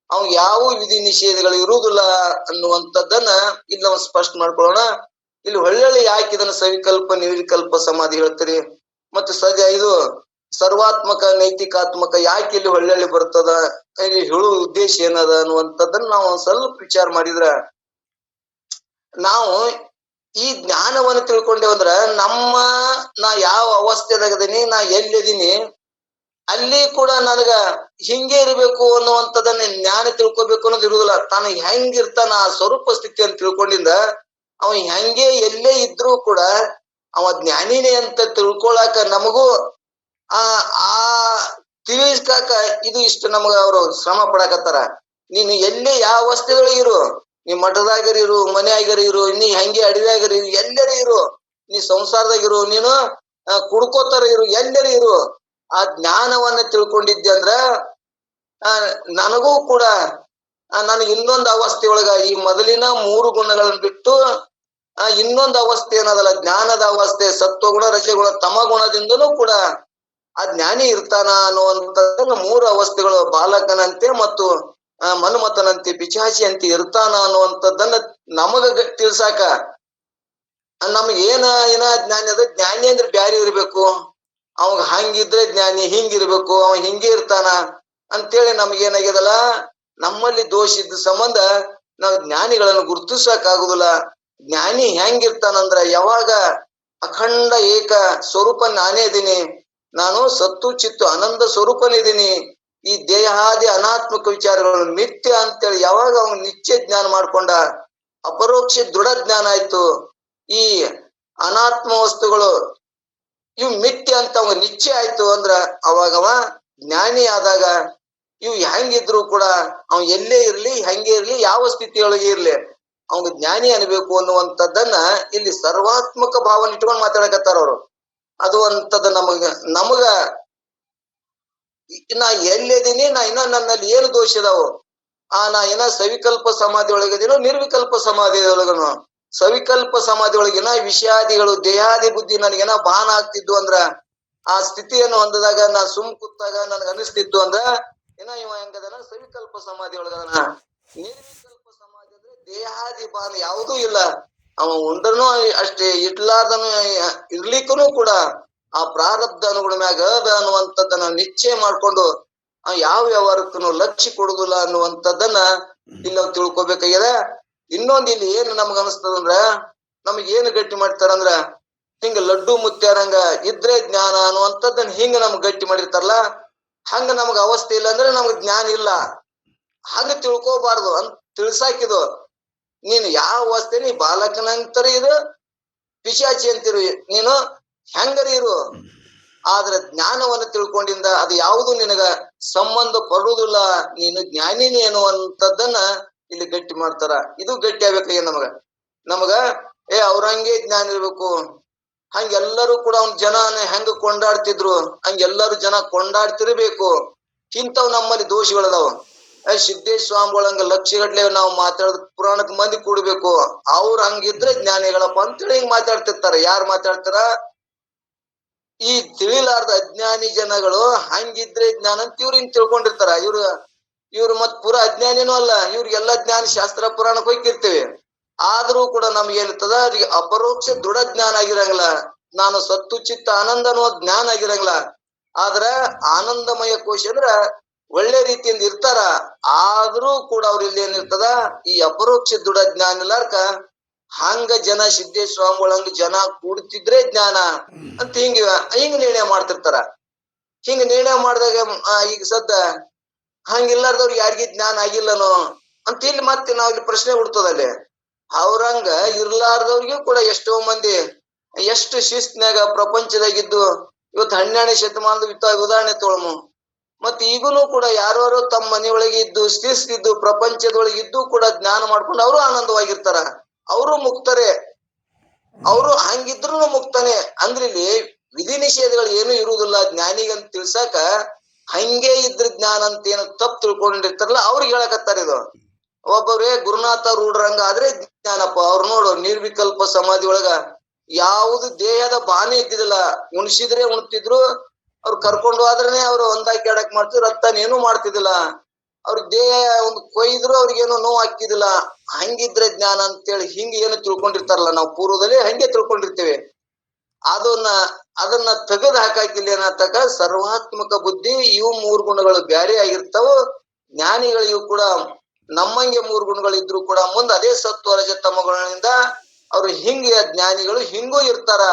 ಅವ್ ಯಾವ ವಿಧಿ ನಿಷೇಧಗಳು ಇರುವುದಿಲ್ಲ ಅನ್ನುವಂಥದ್ದನ್ನ ಇಲ್ಲಿ ನಾವು ಸ್ಪಷ್ಟ ಮಾಡ್ಕೊಳ್ಳೋಣ. ಇಲ್ಲಿ ಒಳ್ಳೊಳ್ಳೆ ಯಾಕೆ ಇದನ್ನ ಸವಿಕಲ್ಪ ನಿರ್ವಿಕಲ್ಪ ಸಮಾಧಿ ಹೇಳ್ತೀರಿ, ಮತ್ತೆ ಇದು ಸರ್ವಾತ್ಮಕ ನೈತಿಕಾತ್ಮಕ ಯಾಕೆ ಇಲ್ಲಿ ಒಳ್ಳೊಳ್ಳೆ ಬರ್ತದ, ಇಲ್ಲಿ ಹೇಳುವ ಉದ್ದೇಶ ಏನದ ಅನ್ನುವಂಥದ್ದನ್ನ ನಾವು ಒಂದ್ ಸ್ವಲ್ಪ ವಿಚಾರ ಮಾಡಿದ್ರ, ನಾವು ಈ ಜ್ಞಾನವನ್ನು ತಿಳ್ಕೊಂಡೇವಂದ್ರ ನಾ ಯಾವ ಅವಸ್ಥೆದಾಗದೀನಿ, ನಾ ಎಲ್ಲಿದೀನಿ ಅಲ್ಲಿ ಕೂಡ ನನಗ ಹಿಂಗೆ ಇರಬೇಕು ಅನ್ನುವಂಥದ್ದನ್ನ ಜ್ಞಾನ ತಿಳ್ಕೊಬೇಕು ಅನ್ನೋದು ಇರುವುದಿಲ್ಲ. ತಾನು ಹೆಂಗಿರ್ತಾನ ಆ ಸ್ವರೂಪ ಸ್ಥಿತಿಯನ್ನು ತಿಳ್ಕೊಂಡಿಂದ ಅವ ಹೆಂಗೆ ಎಲ್ಲೇ ಇದ್ರೂ ಕೂಡ ಅವ ಜ್ಞಾನಿನೇ ಅಂತ ತಿಳ್ಕೊಳಕ ನಮಗೂ ಆ ತಿಳಿಸ್ಕಾಕ ಇದು ಇಷ್ಟು ನಮಗ ಅವರು ಶ್ರಮ ಪಡಕತ್ತಾರ. ನೀನು ಎಲ್ಲೇ ಯಾವ ಅವಸ್ಥೆದೊಳಗೆ ಇರು, ನೀ ಮಠದಾಗರ ಇರು, ಮನೆಯಾಗರ ಇರು, ನೀ ಹಂಗೆ ಅಡವ್ಯಾಗರ ಇರು, ಎಲ್ಲರ ಇರು, ನೀ ಸಂಸಾರದಾಗಿರು, ನೀನು ಕುಡ್ಕೋತಾರ ಇರು, ಎಲ್ಲರ ಇರು, ಆ ಜ್ಞಾನವನ್ನ ತಿಳ್ಕೊಂಡಿದ್ದೆ ಅಂದ್ರ ನನಗೂ ಕೂಡ ನನಗೆ ಇನ್ನೊಂದು ಅವಸ್ಥೆ ಒಳಗ ಈ ಮೊದಲಿನ 3 ಗುಣಗಳನ್ನು ಬಿಟ್ಟು ಇನ್ನೊಂದು ಅವಸ್ಥೆ ಏನದಲ್ಲ, ಜ್ಞಾನದ ಅವಸ್ಥೆ, ಸತ್ವಗುಣ ರಜಗುಣ ತಮಗುಣದಿಂದನೂ ಕೂಡ ಆ ಜ್ಞಾನಿ ಇರ್ತಾನ ಅನ್ನುವಂಥದ್ದನ್ನ ಮೂರು ಅವಸ್ಥೆಗಳು, ಬಾಲಕನಂತೆ ಮತ್ತು ಮನ್ಮಥನಂತೆ ಪಿಚಾಚಿಯಂತೆ ಇರ್ತಾನ ಅನ್ನುವಂಥದ್ದನ್ನ ನಮಗ ತಿಳ್ಸಾಕ ನಮ್ಗೆ ಏನ ಜ್ಞಾನಿ ಅದ. ಜ್ಞಾನಿ ಅಂದ್ರೆ ಬ್ಯಾರಿ ಇರ್ಬೇಕು, ಅವಾಗ ಹಂಗಿದ್ರೆ ಜ್ಞಾನಿ, ಹಿಂಗಿರ್ಬೇಕು, ಅವ ಹಿಂಗೆ ಇರ್ತಾನ ಅಂತೇಳಿ ನಮ್ಗೇನಾಗ್ಯದಲ್ಲ, ನಮ್ಮಲ್ಲಿ ದೋಷ ಇದ್ದ ಸಂಬಂಧ ನಾವು ಜ್ಞಾನಿಗಳನ್ನು ಗುರುತಿಸಕ್ ಆಗುದಿಲ್ಲ. ಜ್ಞಾನಿ ಹೆಂಗಿರ್ತಾನಂದ್ರ ಯಾವಾಗ ಅಖಂಡ ಏಕ ಸ್ವರೂಪ ನಾನೇ ಇದೀನಿ, ನಾನು ಸತ್ತು ಚಿತ್ತು ಆನಂದ ಸ್ವರೂಪನಿದ್ದೀನಿ, ಈ ದೇಹಾದಿ ಅನಾತ್ಮಕ ವಿಚಾರಗಳು ಮಿಥ್ಯ ಅಂತೇಳಿ ಯಾವಾಗ ಅವನು ನಿಶ್ಚಯ ಜ್ಞಾನ ಮಾಡ್ಕೊಂಡ, ಅಪರೋಕ್ಷ ದೃಢ ಜ್ಞಾನ ಆಯ್ತು, ಈ ಅನಾತ್ಮ ವಸ್ತುಗಳು ಇವು ಮಿಥ್ಯ ಅಂತ ಅವ ನಿಶ್ಚಯ ಆಯ್ತು ಅಂದ್ರ ಅವಾಗವ ಜ್ಞಾನಿ ಆದಾಗ ಇವು ಹೆಂಗಿದ್ರು ಕೂಡ ಅವ ಎಲ್ಲೇ ಇರ್ಲಿ, ಹೆಂಗೆ ಇರ್ಲಿ, ಯಾವ ಸ್ಥಿತಿಯೊಳಗೆ ಇರ್ಲಿ ಅವಂಗ ಜ್ಞಾನಿ ಅನ್ಬೇಕು ಅನ್ನುವಂಥದ್ದನ್ನ ಇಲ್ಲಿ ಸರ್ವಾತ್ಮಕ ಭಾವನೆ ಇಟ್ಕೊಂಡು ಮಾತಾಡಕತ್ತಾರ ಅವರು. ಅದು ಅಂತದ ನಮಗ ನಾ ಎಲ್ಲಿದ್ದೀನಿ, ನಾ ಇನ್ನ ನನ್ನಲ್ಲಿ ಏನು ದೋಷ ಇದಾವು, ನಾ ಇನ್ನ ಸವಿಕಲ್ಪ ಸಮಾಧಿ ಒಳಗಿದೀನೋ ನಿರ್ವಿಕಲ್ಪ ಸಮಾಧಿ ಒಳಗನು. ಸವಿಕಲ್ಪ ಸಮಾಧಿ ಒಳಗಿನ ವಿಷಯಾದಿಗಳು ದೇಹಾದಿ ಬುದ್ಧಿ ನನಗೇನ ಭಾನ ಆಗ್ತಿದ್ದು ಅಂದ್ರ, ಆ ಸ್ಥಿತಿಯನ್ನು ಹೊಂದಿದಾಗ ನಾ ಸುಮ್ ಕೂತಾಗ ನನ್ಗ ಅನಿಸ್ತಿತ್ತು ಅಂದ್ರ ಏನ ಇವ ಹೆಂಗದನ, ಸವಿಕಲ್ಪ ಸಮಾಧಿ ಒಳಗದನ. ನಿರ್ವಿಕಲ್ಪ ಸಮಾಧಿ ಅಂದ್ರೆ ದೇಹಾದಿ ಭಾನ ಯಾವುದೂ ಇಲ್ಲ, ಅವ ಉಂಡ್ರನು ಅಷ್ಟೇ, ಇಡ್ಲಾರ್ದನು ಇರ್ಲಿಕ್ಕೂ ಕೂಡ ಆ ಪ್ರಾರಬ್ಧ ಅನುಗುಣ ಮ್ಯಾಗ ಅದ ಅನ್ನುವಂಥದ್ದನ್ನ ನಿಶ್ಚಯ ಮಾಡ್ಕೊಂಡು ಯಾವ ವ್ಯವಹಾರಕ್ಕೂ ಲಕ್ಷ್ಯ ಕೊಡುದಿಲ್ಲ ಅನ್ನುವಂಥದ್ದನ್ನ ಇಲ್ಲಿ ನಾವು ತಿಳ್ಕೊಬೇಕಾಗ್ಯದ. ಇನ್ನೊಂದ್ ಇಲ್ಲಿ ಏನ್ ನಮ್ಗ ಅನಿಸ್ತದಂದ್ರ, ನಮಗ್ ಏನ್ ಗಟ್ಟಿ ಮಾಡ್ತಾರಂದ್ರ ಹಿಂಗ ಲಡ್ಡು ಮುತ್ಯಾರಂಗ ಇದ್ರೆ ಜ್ಞಾನ ಅನ್ನುವಂಥದ್ದನ್ನ ಹಿಂಗ ನಮ್ಗ್ ಗಟ್ಟಿ ಮಾಡಿರ್ತಾರಲ್ಲ, ಹಂಗ ನಮಗ ಅವಸ್ಥೆ ಇಲ್ಲ ಅಂದ್ರೆ ನಮ್ಗ್ ಜ್ಞಾನ ಇಲ್ಲ, ಹಂಗ ತಿಳ್ಕೋಬಾರ್ದು ಅಂತ ತಿಳ್ಸಾಕಿದು. ನೀನು ಯಾವ ಅವಸ್ಥೆ, ನೀ ಬಾಲಕನಂತರ ಇರು, ಪಿಶಾಚಿ ಅಂತಿರು, ನೀನು ಹೆಂಗರಿ ಇರು, ಆದ್ರೆ ಜ್ಞಾನವನ್ನು ತಿಳ್ಕೊಂಡಿಂದ ಅದು ಯಾವುದು ನಿನಗ ಸಂಬಂಧ ಪಡುವುದಿಲ್ಲ, ನೀನು ಜ್ಞಾನಿನಿ ಅನ್ನುವಂಥದ್ದನ್ನ ಇಲ್ಲಿ ಗಟ್ಟಿ ಮಾಡ್ತಾರ. ಇದು ಗಟ್ಟಿ ಆಗ್ಬೇಕಾಗ ನಮಗ ಅವ್ರಂಗೆ ಜ್ಞಾನ ಇರ್ಬೇಕು, ಹಂಗೆಲ್ಲರೂ ಕೂಡ ಅವ್ನ ಜನ ಹೆಂಗ ಕೊಂಡಾಡ್ತಿದ್ರು ಹಂಗೆಲ್ಲರೂ ಜನ ಕೊಂಡಾಡ್ತಿರ್ಬೇಕು. ಇಂಥವ್ ನಮ್ಮಲ್ಲಿ ದೋಷಗಳದಾವ. ಸಿದ್ದೇಶ ಸ್ವಾಮಿಗಳಂಗ ಲಕ್ಷಗಟ್ಲೆ ನಾವು ಮಾತಾಡೋದ್ ಪುರಾಣಕ್ ಮಂದಿ ಕೂಡ್ಬೇಕು, ಅವ್ರ ಹಂಗಿದ್ರೆ ಜ್ಞಾನಿಗಳಪ್ಪ ಅಂತೇಳಿ ಹಿಂಗ್ ಮಾತಾಡ್ತಿರ್ತಾರ. ಯಾರು ಮಾತಾಡ್ತಾರ? ಈ ತಿಳಿಲಾರ್ದ ಅಜ್ಞಾನಿ ಜನಗಳು ಹಂಗಿದ್ರೆ ಜ್ಞಾನ ಅಂತ ಇವ್ರು ಹಿಂಗ್ ತಿಳ್ಕೊಂಡಿರ್ತಾರ. ಇವ್ರು ಮತ್ ಪೂರಾ ಅಜ್ಞಾನಿನೂ ಅಲ್ಲ, ಇವ್ರಿಗೆಲ್ಲ ಜ್ಞಾನ ಶಾಸ್ತ್ರ ಪುರಾಣಕ್ಕೆ ಹೋಗಿರ್ತೀವಿ, ಆದ್ರೂ ಕೂಡ ನಮ್ಗೆ ಏನಿರ್ತದ, ಅವ್ರಿಗೆ ಅಪರೋಕ್ಷ ದೃಢ ಜ್ಞಾನ ಆಗಿರಂಗಿಲ್ಲ, ನಾನು ಸತ್ತು ಚಿತ್ತ ಆನಂದ ಅನ್ನೋ ಜ್ಞಾನ ಆಗಿರಂಗಿಲ್ಲ. ಆದ್ರ ಆನಂದಮಯ ಕೋಶ ಅಂದ್ರ ಒಳ್ಳೆ ರೀತಿಯಿಂದ ಇರ್ತಾರ, ಆದ್ರೂ ಕೂಡ ಅವ್ರ ಇಲ್ಲಿ ಏನಿರ್ತದ, ಈ ಅಪರೋಕ್ಷ ದೃಢ ಜ್ಞಾನ ಇಲ್ಲಾರ್ಕ ಹಂಗ ಜನ ಸಿದ್ದೇಶ ಸ್ವಾಮಿಗಳಂಗ ಜನ ಕೂಡ್ತಿದ್ರೆ ಜ್ಞಾನ ಅಂತ ಹಿಂಗ ನಿರ್ಣಯ ಮಾಡ್ತಿರ್ತಾರ. ಹಿಂಗ ನಿರ್ಣಯ ಮಾಡಿದಾಗ ಈಗ ಸದ್ದ ಹಂಗಿಲ್ಲಾರ್ದವ್ರಿಗೆ ಯಾರಿಗಿ ಜ್ಞಾನ ಆಗಿಲ್ಲನೋ ಅಂತ ಇಲ್ಲಿ ಮತ್ತೆ ನಾವ್ ಇಲ್ಲಿ ಪ್ರಶ್ನೆ ಹುಡ್ತದಲ್ಲಿ. ಅವ್ರಂಗ ಇರ್ಲಾರ್ದವ್ರಿಗೂ ಕೂಡ ಎಷ್ಟೋ ಮಂದಿ ಎಷ್ಟು ಶಿಸ್ತಿನಾಗ ಪ್ರಪಂಚದಾಗಿದ್ದು ಇವತ್ತು 12ನೇ ಶತಮಾನದ ಉದಾಹರಣೆ ತೊಳಮು. ಮತ್ ಈಗೂನು ಕೂಡ ಯಾರು ತಮ್ಮ ಮನೆಯೊಳಗೆ ಇದ್ದು ಶಿಸ್ತಿದ್ದು ಪ್ರಪಂಚದೊಳಗೆ ಇದ್ದು ಕೂಡ ಜ್ಞಾನ ಮಾಡ್ಕೊಂಡು ಅವರು ಆನಂದವಾಗಿರ್ತಾರ, ಅವರು ಮುಕ್ತರೆ, ಅವರು ಹಂಗಿದ್ರು ಮುಕ್ತಾನೆ. ಅಂದ್ರೆ ಇಲ್ಲಿ ವಿಧಿ ನಿಷೇಧಗಳು ಏನು ಇರುವುದಿಲ್ಲ ಜ್ಞಾನಿಗಂತ ತಿಳ್ಸಾಕ. ಹಂಗೆ ಇದ್ರ ಜ್ಞಾನ ಅಂತ ಏನು ತಪ್ಪು ತಿಳ್ಕೊಂಡಿರ್ತಾರಲ್ಲ ಅವ್ರಿಗೆ ಹೇಳಕತ್ತಾರ ಇದು. ಒಬ್ಬರೇ ಗುರುನಾಥ ರೂಢರಂಗ ಆದ್ರೆ ಜ್ಞಾನಪ್ಪ, ಅವ್ರು ನೋಡು ನಿರ್ವಿಕಲ್ಪ ಸಮಾಧಿ ಒಳಗ ಯಾವುದು ದೇಹದ ಬಾನೆ ಇದ್ದಿದಿಲ್ಲ, ಉಣಿಸಿದ್ರೆ ಉಣ್ತಿದ್ರು, ಅವ್ರು ಕರ್ಕೊಂಡು ಹೋದ್ರನೆ ಅವ್ರು ಒಂದಾಕಿ ಕೆಡಕ್ ಮಾಡ್ತಿದ್ರು, ರಕ್ತನೇನು ಮಾಡ್ತಿದ್ದಿಲ್ಲ, ಅವ್ರ ದೇಹ ಒಂದು ಕೊಯ್ದ್ರು ಅವ್ರಿಗೇನು ನೋವು ಹಾಕಿದಿಲ್ಲ. ಹಂಗಿದ್ರೆ ಜ್ಞಾನ ಅಂತೇಳಿ ಹಿಂಗ ಏನು ತಿಳ್ಕೊಂಡಿರ್ತಾರಲ್ಲ, ನಾವು ಪೂರ್ವದಲ್ಲಿ ಹಂಗೆ ತಿಳ್ಕೊಂಡಿರ್ತೇವೆ. ಅದನ್ನ ತೆಗೆದು ಹಾಕಾಕಿಲ್ಲ ಏನತಕ್ಕ ಸರ್ವಾತ್ಮಕ ಬುದ್ಧಿ. ಇವು 3 ಗುಣಗಳು ಬ್ಯಾರೆ ಆಗಿರ್ತಾವ. ಜ್ಞಾನಿಗಳಿಗೂ ಕೂಡ ನಮ್ಮಂಗೆ 3 ಗುಣಗಳು ಇದ್ರು ಕೂಡ ಮುಂದೆ ಅದೇ ಸತ್ವ ರಜ ತಮಗಳಿಂದ ಅವ್ರು ಹಿಂಗೆ ಜ್ಞಾನಿಗಳು ಹಿಂಗೂ ಇರ್ತಾರ,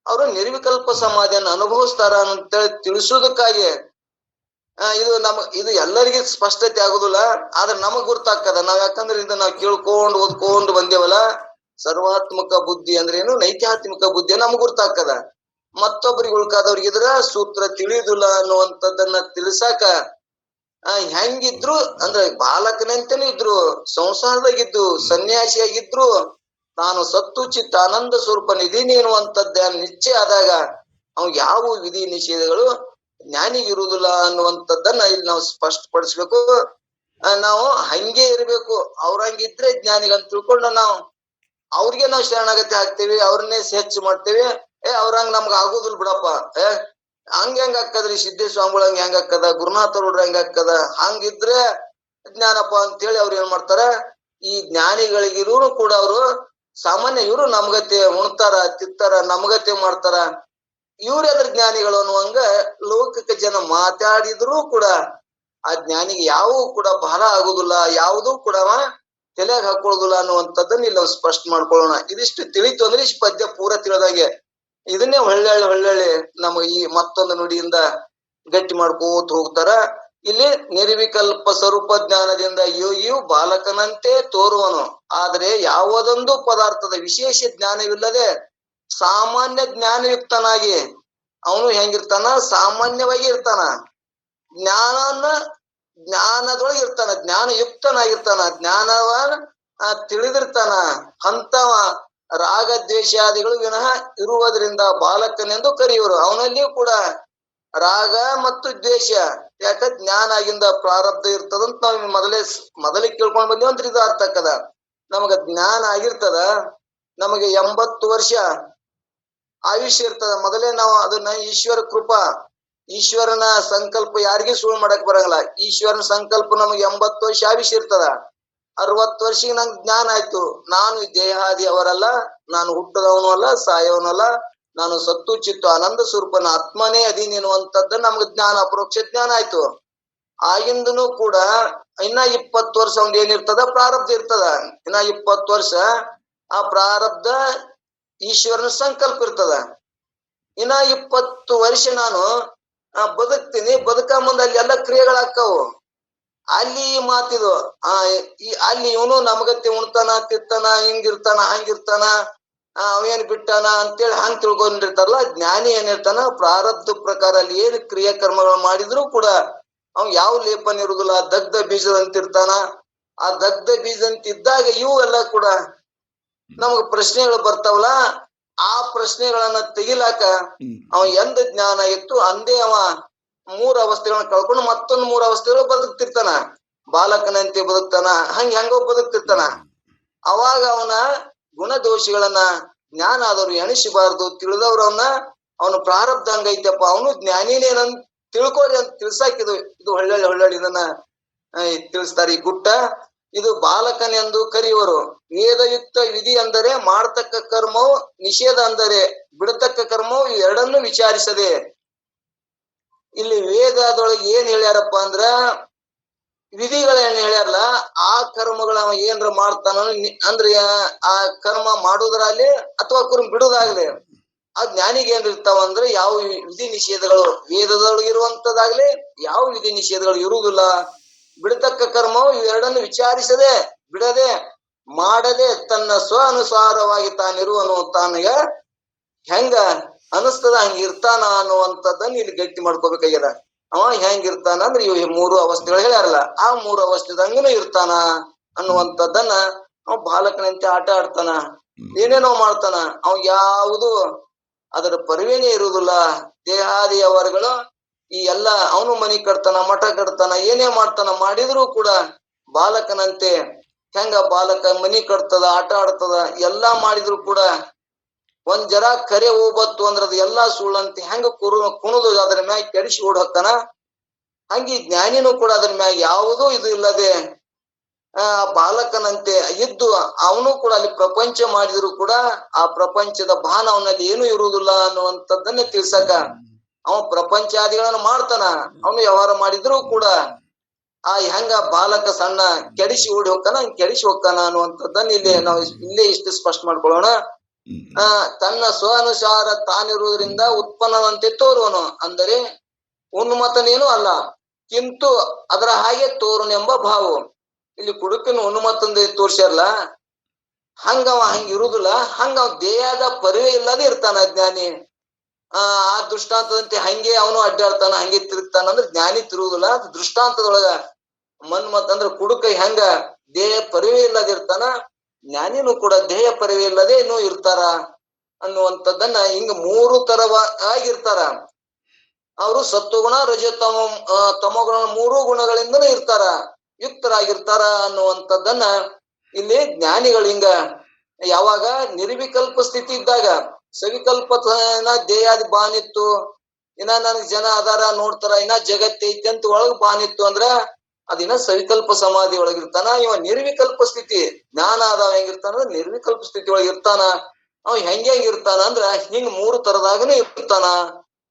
ಅವರು ನಿರ್ವಿಕಲ್ಪ ಸಮಾಧಿಯನ್ನು ಅನುಭವಿಸ್ತಾರ ಅಂತೇಳಿ ತಿಳಿಸೋದಕ್ಕಾಗಿ ಇದು ಎಲ್ಲರಿಗೂ ಸ್ಪಷ್ಟತೆ ಆಗುದಿಲ್ಲ, ಆದ್ರೆ ನಮಗ್ ಗುರ್ತಾಗ್ತದ. ಯಾಕಂದ್ರೆ ಇದನ್ನ ನಾವು ಕೇಳ್ಕೊಂಡು ಓದ್ಕೊಂಡು ಬಂದೇವಲ್ಲ. ಸರ್ವಾತ್ಮಕ ಬುದ್ಧಿ ಅಂದ್ರೆ ಏನು, ನೈತ್ಯಾತ್ಮಿಕ ಬುದ್ಧಿ ನಮಗ್ ಗುರ್ತಾಗ್ತದ. ಮತ್ತೊಬ್ಬರಿಗೆ ಉಳ್ಕಾದವ್ರಿಗಿದ್ರ ಸೂತ್ರ ತಿಳಿಯುದಿಲ್ಲ ಅನ್ನುವಂಥದ್ದನ್ನ ತಿಳಿಸಾಕ ಹೆಂಗಿದ್ರು ಅಂದ್ರೆ ಬಾಲಕನಂತೆನೂ ಇದ್ರು, ಸಂಸಾರದಾಗಿದ್ದು ಸನ್ಯಾಸಿಯಾಗಿದ್ರು, ನಾನು ಸತ್ತು ಚಿತ್ತ ಆನಂದ ಸ್ವರೂಪನಿದೀನಿ ಎನ್ನುವಂಥದ್ದ ನಿಶ್ಚಯ ಆದಾಗ ಅವ್ ಯಾವ ವಿಧಿ ನಿಷೇಧಗಳು ಜ್ಞಾನಿಗಿರುವುದಿಲ್ಲ ಅನ್ನುವಂಥದ್ದನ್ನ ಇಲ್ಲಿ ನಾವು ಸ್ಪಷ್ಟಪಡಿಸ್ಬೇಕು. ನಾವು ಹಂಗೆ ಇರ್ಬೇಕು, ಅವ್ರಂಗಿದ್ರೆ ಜ್ಞಾನಿಗಂತ ತಿಳ್ಕೊಂಡು ನಾವು ಅವ್ರಿಗೆ ನಾವು ಶರಣಾಗತಿ ಹಾಕ್ತಿವಿ, ಅವ್ರನ್ನೇ ಹೆಚ್ಚು ಮಾಡ್ತೇವಿ. ಅವ್ರಂಗ ನಮ್ಗ ಆಗುದಿಲ್ಲ ಬಿಡಪ್ಪ, ಹಂಗ ಹೆಂಗ ಹಾಕದ್ರಿ ಸಿದ್ದೇಶ್ವರ ಸ್ವಾಮಿಗಳ ಹೆಂಗ ಹಾಕದ, ಗುರುನಾಥ ರೂಢ್ರ ಹೆಂಗ ಹಾಕದ, ಹಂಗಿದ್ರೆ ಜ್ಞಾನಪ್ಪ ಅಂತ ಹೇಳಿ ಅವ್ರು ಏನ್ ಮಾಡ್ತಾರ, ಈ ಜ್ಞಾನಿಗಳಿಗಿರೂ ಕೂಡ ಅವರು ಸಾಮಾನ್ಯ ಇವರು ನಮ್ಗತೆ ಉಣ್ತಾರ ತಿತ್ತಾರ ನಮ್ಗತೆ ಮಾಡ್ತಾರ, ಇವ್ರ ಎದ್ರ ಜ್ಞಾನಿಗಳು ಅನ್ನುವಂಗ ಲೌಕಿಕ ಜನ ಮಾತಾಡಿದ್ರು ಕೂಡ ಆ ಜ್ಞಾನಿಗೆ ಯಾವೂ ಕೂಡ ಭಾರ ಆಗುದಿಲ್ಲ, ಯಾವುದೂ ಕೂಡ ತಲೆಯಾಗ ಹಾಕೊಳ್ಳುದಿಲ್ಲ ಅನ್ನುವಂಥದ್ದನ್ನ ಇಲ್ಲಿ ನಾವು ಸ್ಪಷ್ಟ ಮಾಡ್ಕೊಳ್ಳೋಣ. ಇದಿಷ್ಟು ತಿಳಿತು ಅಂದ್ರೆ ಇಷ್ಟು ಪದ್ಯ ಪೂರ ತಿಳಿದಾಗೆ. ಇದನ್ನೇ ಹೊಳ್ಳಿ ನಮಗೆ ಈ ಮತ್ತೊಂದು ನುಡಿಯಿಂದ ಗಟ್ಟಿ ಮಾಡ್ಕೋತ ಹೋಗ್ತಾರ. ಇಲ್ಲಿ ನಿರ್ವಿಕಲ್ಪ ಸ್ವರೂಪ ಜ್ಞಾನದಿಂದ ಯೋಗಿಯು ಬಾಲಕನಂತೆ ತೋರುವನು, ಆದರೆ ಯಾವುದೊಂದು ಪದಾರ್ಥದ ವಿಶೇಷ ಜ್ಞಾನವಿಲ್ಲದೆ ಸಾಮಾನ್ಯ ಜ್ಞಾನಯುಕ್ತನಾಗಿ ಅವನು ಹೆಂಗಿರ್ತಾನ, ಸಾಮಾನ್ಯವಾಗಿ ಇರ್ತಾನ. ಜ್ಞಾನದೊಳಗೆ ಇರ್ತಾನ, ಜ್ಞಾನಯುಕ್ತನಾಗಿರ್ತಾನ, ಜ್ಞಾನವ ತಿಳಿದಿರ್ತಾನ. ಅಂತವ ರಾಗ ದ್ವೇಷಾದಿಗಳು ವಿನಃ ಇರುವುದರಿಂದ ಬಾಲಕನೆಂದು ಕರೆಯುವರು. ಅವನಲ್ಲಿಯೂ ಕೂಡ ರಾಗ ಮತ್ತು ದ್ವೇಷ, ಯಾಕ ಜ್ಞಾನ ಆಗಿಂದ ಪ್ರಾರಬ್ಧ ಇರ್ತದಂತ ನಾವ್ ಮೊದಲೇ ಕೇಳ್ಕೊಂಡ್ ಬಂದಿವಿ ಅಂದ್ರೆ ಇದು ಅರ್ಥ ಆಕ್ಕದ. ನಮಗ ಜ್ಞಾನ ಆಗಿರ್ತದ, ನಮಗೆ 80 ವರ್ಷ ಆಯುಷ್ಯ ಇರ್ತದ. ಮೊದಲೇ ನಾವು ಅದನ್ನ ಈಶ್ವರ ಕೃಪಾ, ಈಶ್ವರನ ಸಂಕಲ್ಪ ಯಾರಿಗೂ ಸುಳ್ಳು ಮಾಡಕ್ ಬರಂಗಿಲ್ಲ. ಈಶ್ವರನ ಸಂಕಲ್ಪ ನಮಗೆ 80 ವರ್ಷ ಆಯುಷ್ಯ ಇರ್ತದ. 60 ವರ್ಷಕ್ಕೆ ನಂಗೆ ಜ್ಞಾನ ಆಯ್ತು, ನಾನು ದೇಹಾದಿ ಅವರಲ್ಲ, ನಾನು ಹುಟ್ಟದವನು ಅಲ್ಲ, ಸಾಯವನಲ್ಲ, ನಾನು ಸತ್ತು ಚಿತ್ತು ಆನಂದ ಸ್ವರೂಪನ ಆತ್ಮನೇ ಅದೀನಿ ಎನ್ನುವಂಥದ್ದು ನಮ್ಗೆ ಜ್ಞಾನ, ಅಪರೋಕ್ಷ ಜ್ಞಾನ ಆಯ್ತು. ಆಗಿಂದನು ಕೂಡ ಇನ್ನ 20 ವರ್ಷ ಅವ್ನ್ ಏನಿರ್ತದ, ಪ್ರಾರಬ್ಧ ಇರ್ತದ. ಇನ್ನ 20 ವರ್ಷ ಆ ಪ್ರಾರಬ್ಧ ಈಶ್ವರನ ಸಂಕಲ್ಪ ಇರ್ತದ. ಇನ್ನ 20 ವರ್ಷ ನಾನು ಬದುಕ್ತೀನಿ, ಬದುಕ ಮುಂದೆ ಅಲ್ಲಿ ಎಲ್ಲ ಕ್ರಿಯೆಗಳಾಕ್ಕವು. ಅಲ್ಲಿ ಮಾತಿದು ಅಲ್ಲಿ ಇವನು ನಮಗತ್ತೆ ಉಣ್ತಾನ ತಿತ್ತಾನ, ಹಿಂಗಿರ್ತಾನ ಹಂಗಿರ್ತಾನ, ಅವೇನ್ ಬಿಟ್ಟಾನ ಅಂತೇಳಿ ಹಂಗ್ ತಿಳ್ಕೊಂಡಿರ್ತಾರಲ್ಲ. ಜ್ಞಾನಿ ಏನಿರ್ತಾನ, ಪ್ರಾರಬ್ಧ ಪ್ರಕಾರ ಅಲ್ಲಿ ಏನ್ ಕ್ರಿಯಾ ಕರ್ಮಗಳು ಮಾಡಿದ್ರು ಕೂಡ ಅವ್ ಯಾವ ಲೇಪನ ಇರುದಿಲ್ಲ, ದಗ್ಧ ಬೀಜದಂತಿರ್ತಾನ. ಆ ದಗ್ಧ ಬೀಜದಂತಿದ್ದಾಗ ಇವು ಎಲ್ಲ ಕೂಡ ನಮಗ ಪ್ರಶ್ನೆಗಳು ಬರ್ತಾವಲ್ಲ, ಆ ಪ್ರಶ್ನೆಗಳನ್ನ ತೆಗಿಲಾಕ ಅವ ಎಂದ ಜ್ಞಾನ ಇತ್ತು ಅಂದೇ ಅವ 3 ಅವಸ್ಥೆಗಳನ್ನ ಕಳ್ಕೊಂಡು ಮತ್ತೊಂದು 3 ಅವಸ್ಥೆಗಳು ಬದುಕ್ತಿರ್ತಾನ. ಬಾಲಕನಂತೆ ಬದುಕ್ತಾನ, ಹೆಂಗೋ ಬದುಕ್ತಿರ್ತಾನ. ಅವಾಗ ಅವನ ಗುಣದೋಷಗಳನ್ನ ಜ್ಞಾನ ಆದವ್ರು ಎಣಿಸಬಾರ್ದು. ತಿಳಿದವ್ರು ಅವನು ಪ್ರಾರಬ್ಧ ಹಂಗೈತಪ್ಪ, ಅವನು ಜ್ಞಾನಿನೇನಂತ ತಿಳ್ಕೊರಿ ಅಂತ ತಿಳ್ಸಾಕಿದು. ಇದು ಹೊಳ್ಳಳ್ಳಿ ಇದನ್ನ ತಿಳಿಸ್ತಾರೆ. ಈ ಗುಟ್ಟ ಇದು ಬಾಲಕನೆಂದು ಕರೆಯುವರು. ವೇದಯುಕ್ತ ವಿಧಿ ಅಂದರೆ ಮಾಡತಕ್ಕ ಕರ್ಮವು, ನಿಷೇಧ ಅಂದರೆ ಬಿಡತಕ್ಕ ಕರ್ಮವು, ಇವೆರಡನ್ನು ವಿಚಾರಿಸದೆ. ಇಲ್ಲಿ ವೇದದೊಳಗೆ ಏನ್ ಹೇಳ್ಯಾರಪ್ಪ ಅಂದ್ರ, ವಿಧಿಗಳೇನ್ ಹೇಳ್ಯಾರಲ್ಲ, ಆ ಕರ್ಮಗಳ ಏನ್ರ ಮಾಡ್ತಾನ ಅಂದ್ರೆ ಆ ಕರ್ಮ ಮಾಡುವುದರಲ್ಲಿ ಅಥವಾ ಕರ್ಮ ಬಿಡುದಾಗ್ಲಿ, ಆ ಜ್ಞಾನಿಗೆ ಏನ್ ಇರ್ತಾವ ಅಂದ್ರೆ ಯಾವ ವಿಧಿ ನಿಷೇಧಗಳು ವೇದದೊಳಗೆ ಇರುವಂತದಾಗ್ಲಿ, ಯಾವ ವಿಧಿ ನಿಷೇಧಗಳು ಇರುವುದಿಲ್ಲ. ಬಿಡತಕ್ಕ ಕರ್ಮವು ಇವೆರಡನ್ನು ವಿಚಾರಿಸದೆ, ಬಿಡದೆ, ಮಾಡದೆ ತನ್ನ ಸ್ವ ಅನುಸಾರವಾಗಿ ತಾನಿರುವನು. ತಾನಿಗ ಹೆಂಗ ಅನಿಸ್ತದ ಹಂಗ ಇರ್ತಾನ ಅನ್ನುವಂಥದ್ದನ್ನ ಇಲ್ಲಿ ಗಟ್ಟಿ ಮಾಡ್ಕೋಬೇಕಾಗ್ಯದ. ಅವ ಹೆಂಗಿರ್ತಾನ ಅಂದ್ರೆ ಇವ್ 3 ಅವಸ್ಥೆಗಳು ಹೇಳ್ಯಾರಲ್ಲ, ಆ 3 ಅವಸ್ಥೆದಂಗನು ಇರ್ತಾನ ಅನ್ನುವಂಥದ್ದನ್ನ ಅವ ಬಾಲಕನಂತೆ ಆಟ ಆಡ್ತಾನ, ಏನೇನೋ ಮಾಡ್ತಾನ. ಅವ ಯಾವುದು ಅದರ ಪರಿವೇನೇ ಇರುವುದಿಲ್ಲ. ದೇಹಾದಿಯವರುಗಳು ಈ ಎಲ್ಲ ಅವನು ಮನಿ ಕಟ್ತಾನ, ಮಠ ಕಟ್ತಾನ, ಏನೇ ಮಾಡ್ತಾನ, ಮಾಡಿದ್ರು ಕೂಡ ಬಾಲಕನಂತೆ ಹೆಂಗ ಬಾಲಕ ಮನಿ ಕಟ್ತದ, ಆಟ ಆಡ್ತದ, ಎಲ್ಲಾ ಮಾಡಿದ್ರು ಕೂಡ ಒಂದ್ ಜರ ಕರೆ ಹೋಗ್ಬತ್ತು ಅಂದ್ರ ಅದು ಎಲ್ಲಾ ಸುಳ್ಳಂತೆ ಹೆಂಗ ಕುಣದು ಅದ್ರ ಮ್ಯಾಗ ಕೆಡಿಸಿ ಓಡಾಕ್ತಾನ. ಹಂಗಿ ಜ್ಞಾನಿನೂ ಕೂಡ ಅದ್ರ ಮ್ಯಾಗ ಯಾವುದೂ ಇದು ಇಲ್ಲದೆ ಬಾಲಕನಂತೆ ಇದ್ದು ಅವನು ಕೂಡ ಅಲ್ಲಿ ಪ್ರಪಂಚ ಮಾಡಿದ್ರು ಕೂಡ ಆ ಪ್ರಪಂಚದ ಭಾನ ಅವನಲ್ಲಿ ಏನು ಇರುವುದಿಲ್ಲ ಅನ್ನುವಂಥದ್ದನ್ನೇ ತಿಳ್ಸಕ ಅವ ಪ್ರಪಂಚಾದಿಗಳನ್ನ ಮಾಡ್ತಾನ. ಅವನು ವ್ಯವಹಾರ ಮಾಡಿದ್ರು ಕೂಡ ಆ ಹೆಂಗ ಬಾಲಕ ಸಣ್ಣ ಕೆಡಿಸಿ ಓಡಿ ಹೋಗ್ತಾನ, ಹಂಗ ಕೆಡಿಸಿ ಹೋಗ್ತಾನ ಅನ್ನುವಂಥದ್ದನ್ನ ಇಲ್ಲಿ ನಾವು ಇಲ್ಲೇ ಇಷ್ಟು ಸ್ಪಷ್ಟ ಮಾಡ್ಕೊಳ್ಳೋಣ. ತನ್ನ ಸ್ವ ಅನುಸಾರ ತಾನಿರುವುದರಿಂದ ಉತ್ಪನ್ನವಂತೆ ತೋರುವನು, ಅಂದರೆ ಉನ್ಮತನೇನು ಅಲ್ಲ, ಕಿಂತು ಅದರ ಹಾಗೆ ತೋರುನೆಂಬ ಭಾವ. ಇಲ್ಲಿ ಕುಡುಕಿನ ಉನ್ಮತ್ತಂದ ತೋರ್ಸ್ಯಾರಲ್ಲ, ಹಂಗವ ಹಂಗಿರುದಿಲ್ಲ. ಹಂಗ ದೇಹದ ಪರಿವೇ ಇಲ್ಲದೆ ಇರ್ತಾನ ಜ್ಞಾನಿ. ಆ ದೃಷ್ಟಾಂತದಂತೆ ಹಂಗೆ ಅವನು ಅಡ್ಡಾಡ್ತಾನ, ಹಂಗೆ ತಿರುಗ್ತಾನ ಅಂದ್ರೆ ಜ್ಞಾನಿ ತಿರುಗುದಿಲ್ಲ. ದೃಷ್ಟಾಂತದೊಳಗ ಮನ್ಮತ್ ಅಂದ್ರೆ ಕುಡುಕ ಹೆಂಗ ದೇಹ ಪರಿವೇ ಇಲ್ಲದಿರ್ತಾನ, ಜ್ಞಾನಿನೂ ಕೂಡ ದೇಹ ಪರಿವೇ ಇಲ್ಲದೆ ಇನ್ನೂ ಇರ್ತಾರ ಅನ್ನುವಂಥದ್ದನ್ನ ಹಿಂಗ 3 ತರವಾಗಿರ್ತಾರ. ಅವರು ಸತ್ವಗುಣ ರಜತಮ ತಮೋಗುಣ 3 ಗುಣಗಳಿಂದನೂ ಇರ್ತಾರ, ಯುಕ್ತರಾಗಿರ್ತಾರ ಅನ್ನುವಂಥದ್ದನ್ನ ಇಲ್ಲಿ ಜ್ಞಾನಿಗಳು ಹಿಂಗ ಯಾವಾಗ ನಿರ್ವಿಕಲ್ಪ ಸ್ಥಿತಿ ಇದ್ದಾಗ, ಸವಿಕಲ್ಪ ದೇಹಾದಿ ಬಾನಿತ್ತು, ಇನ್ನ ನನಗ್ ಜನ ಅದಾರ ನೋಡ್ತಾರ, ಇನ್ನ ಜಗತ್ತೈತಿ ಅಂತ ಒಳಗ್ ಬಾನಿತ್ತು ಅಂದ್ರ ಅದಿನ್ನ ಸವಿಕಲ್ಪ ಸಮಾಧಿ ಒಳಗಿರ್ತಾನ. ಇವ ನಿರ್ವಿಕಲ್ಪ ಸ್ಥಿತಿ ಜ್ಞಾನ ಆದವ ಹೆಂಗಿರ್ತಾನ, ನಿರ್ವಿಕಲ್ಪ ಸ್ಥಿತಿ ಒಳಗಿರ್ತಾನ. ಅವ ಹೆಂಗಿರ್ತಾನ ಅಂದ್ರ ಹಿಂಗ್ 3 ತರದಾಗನೇ ಇರ್ತಾನ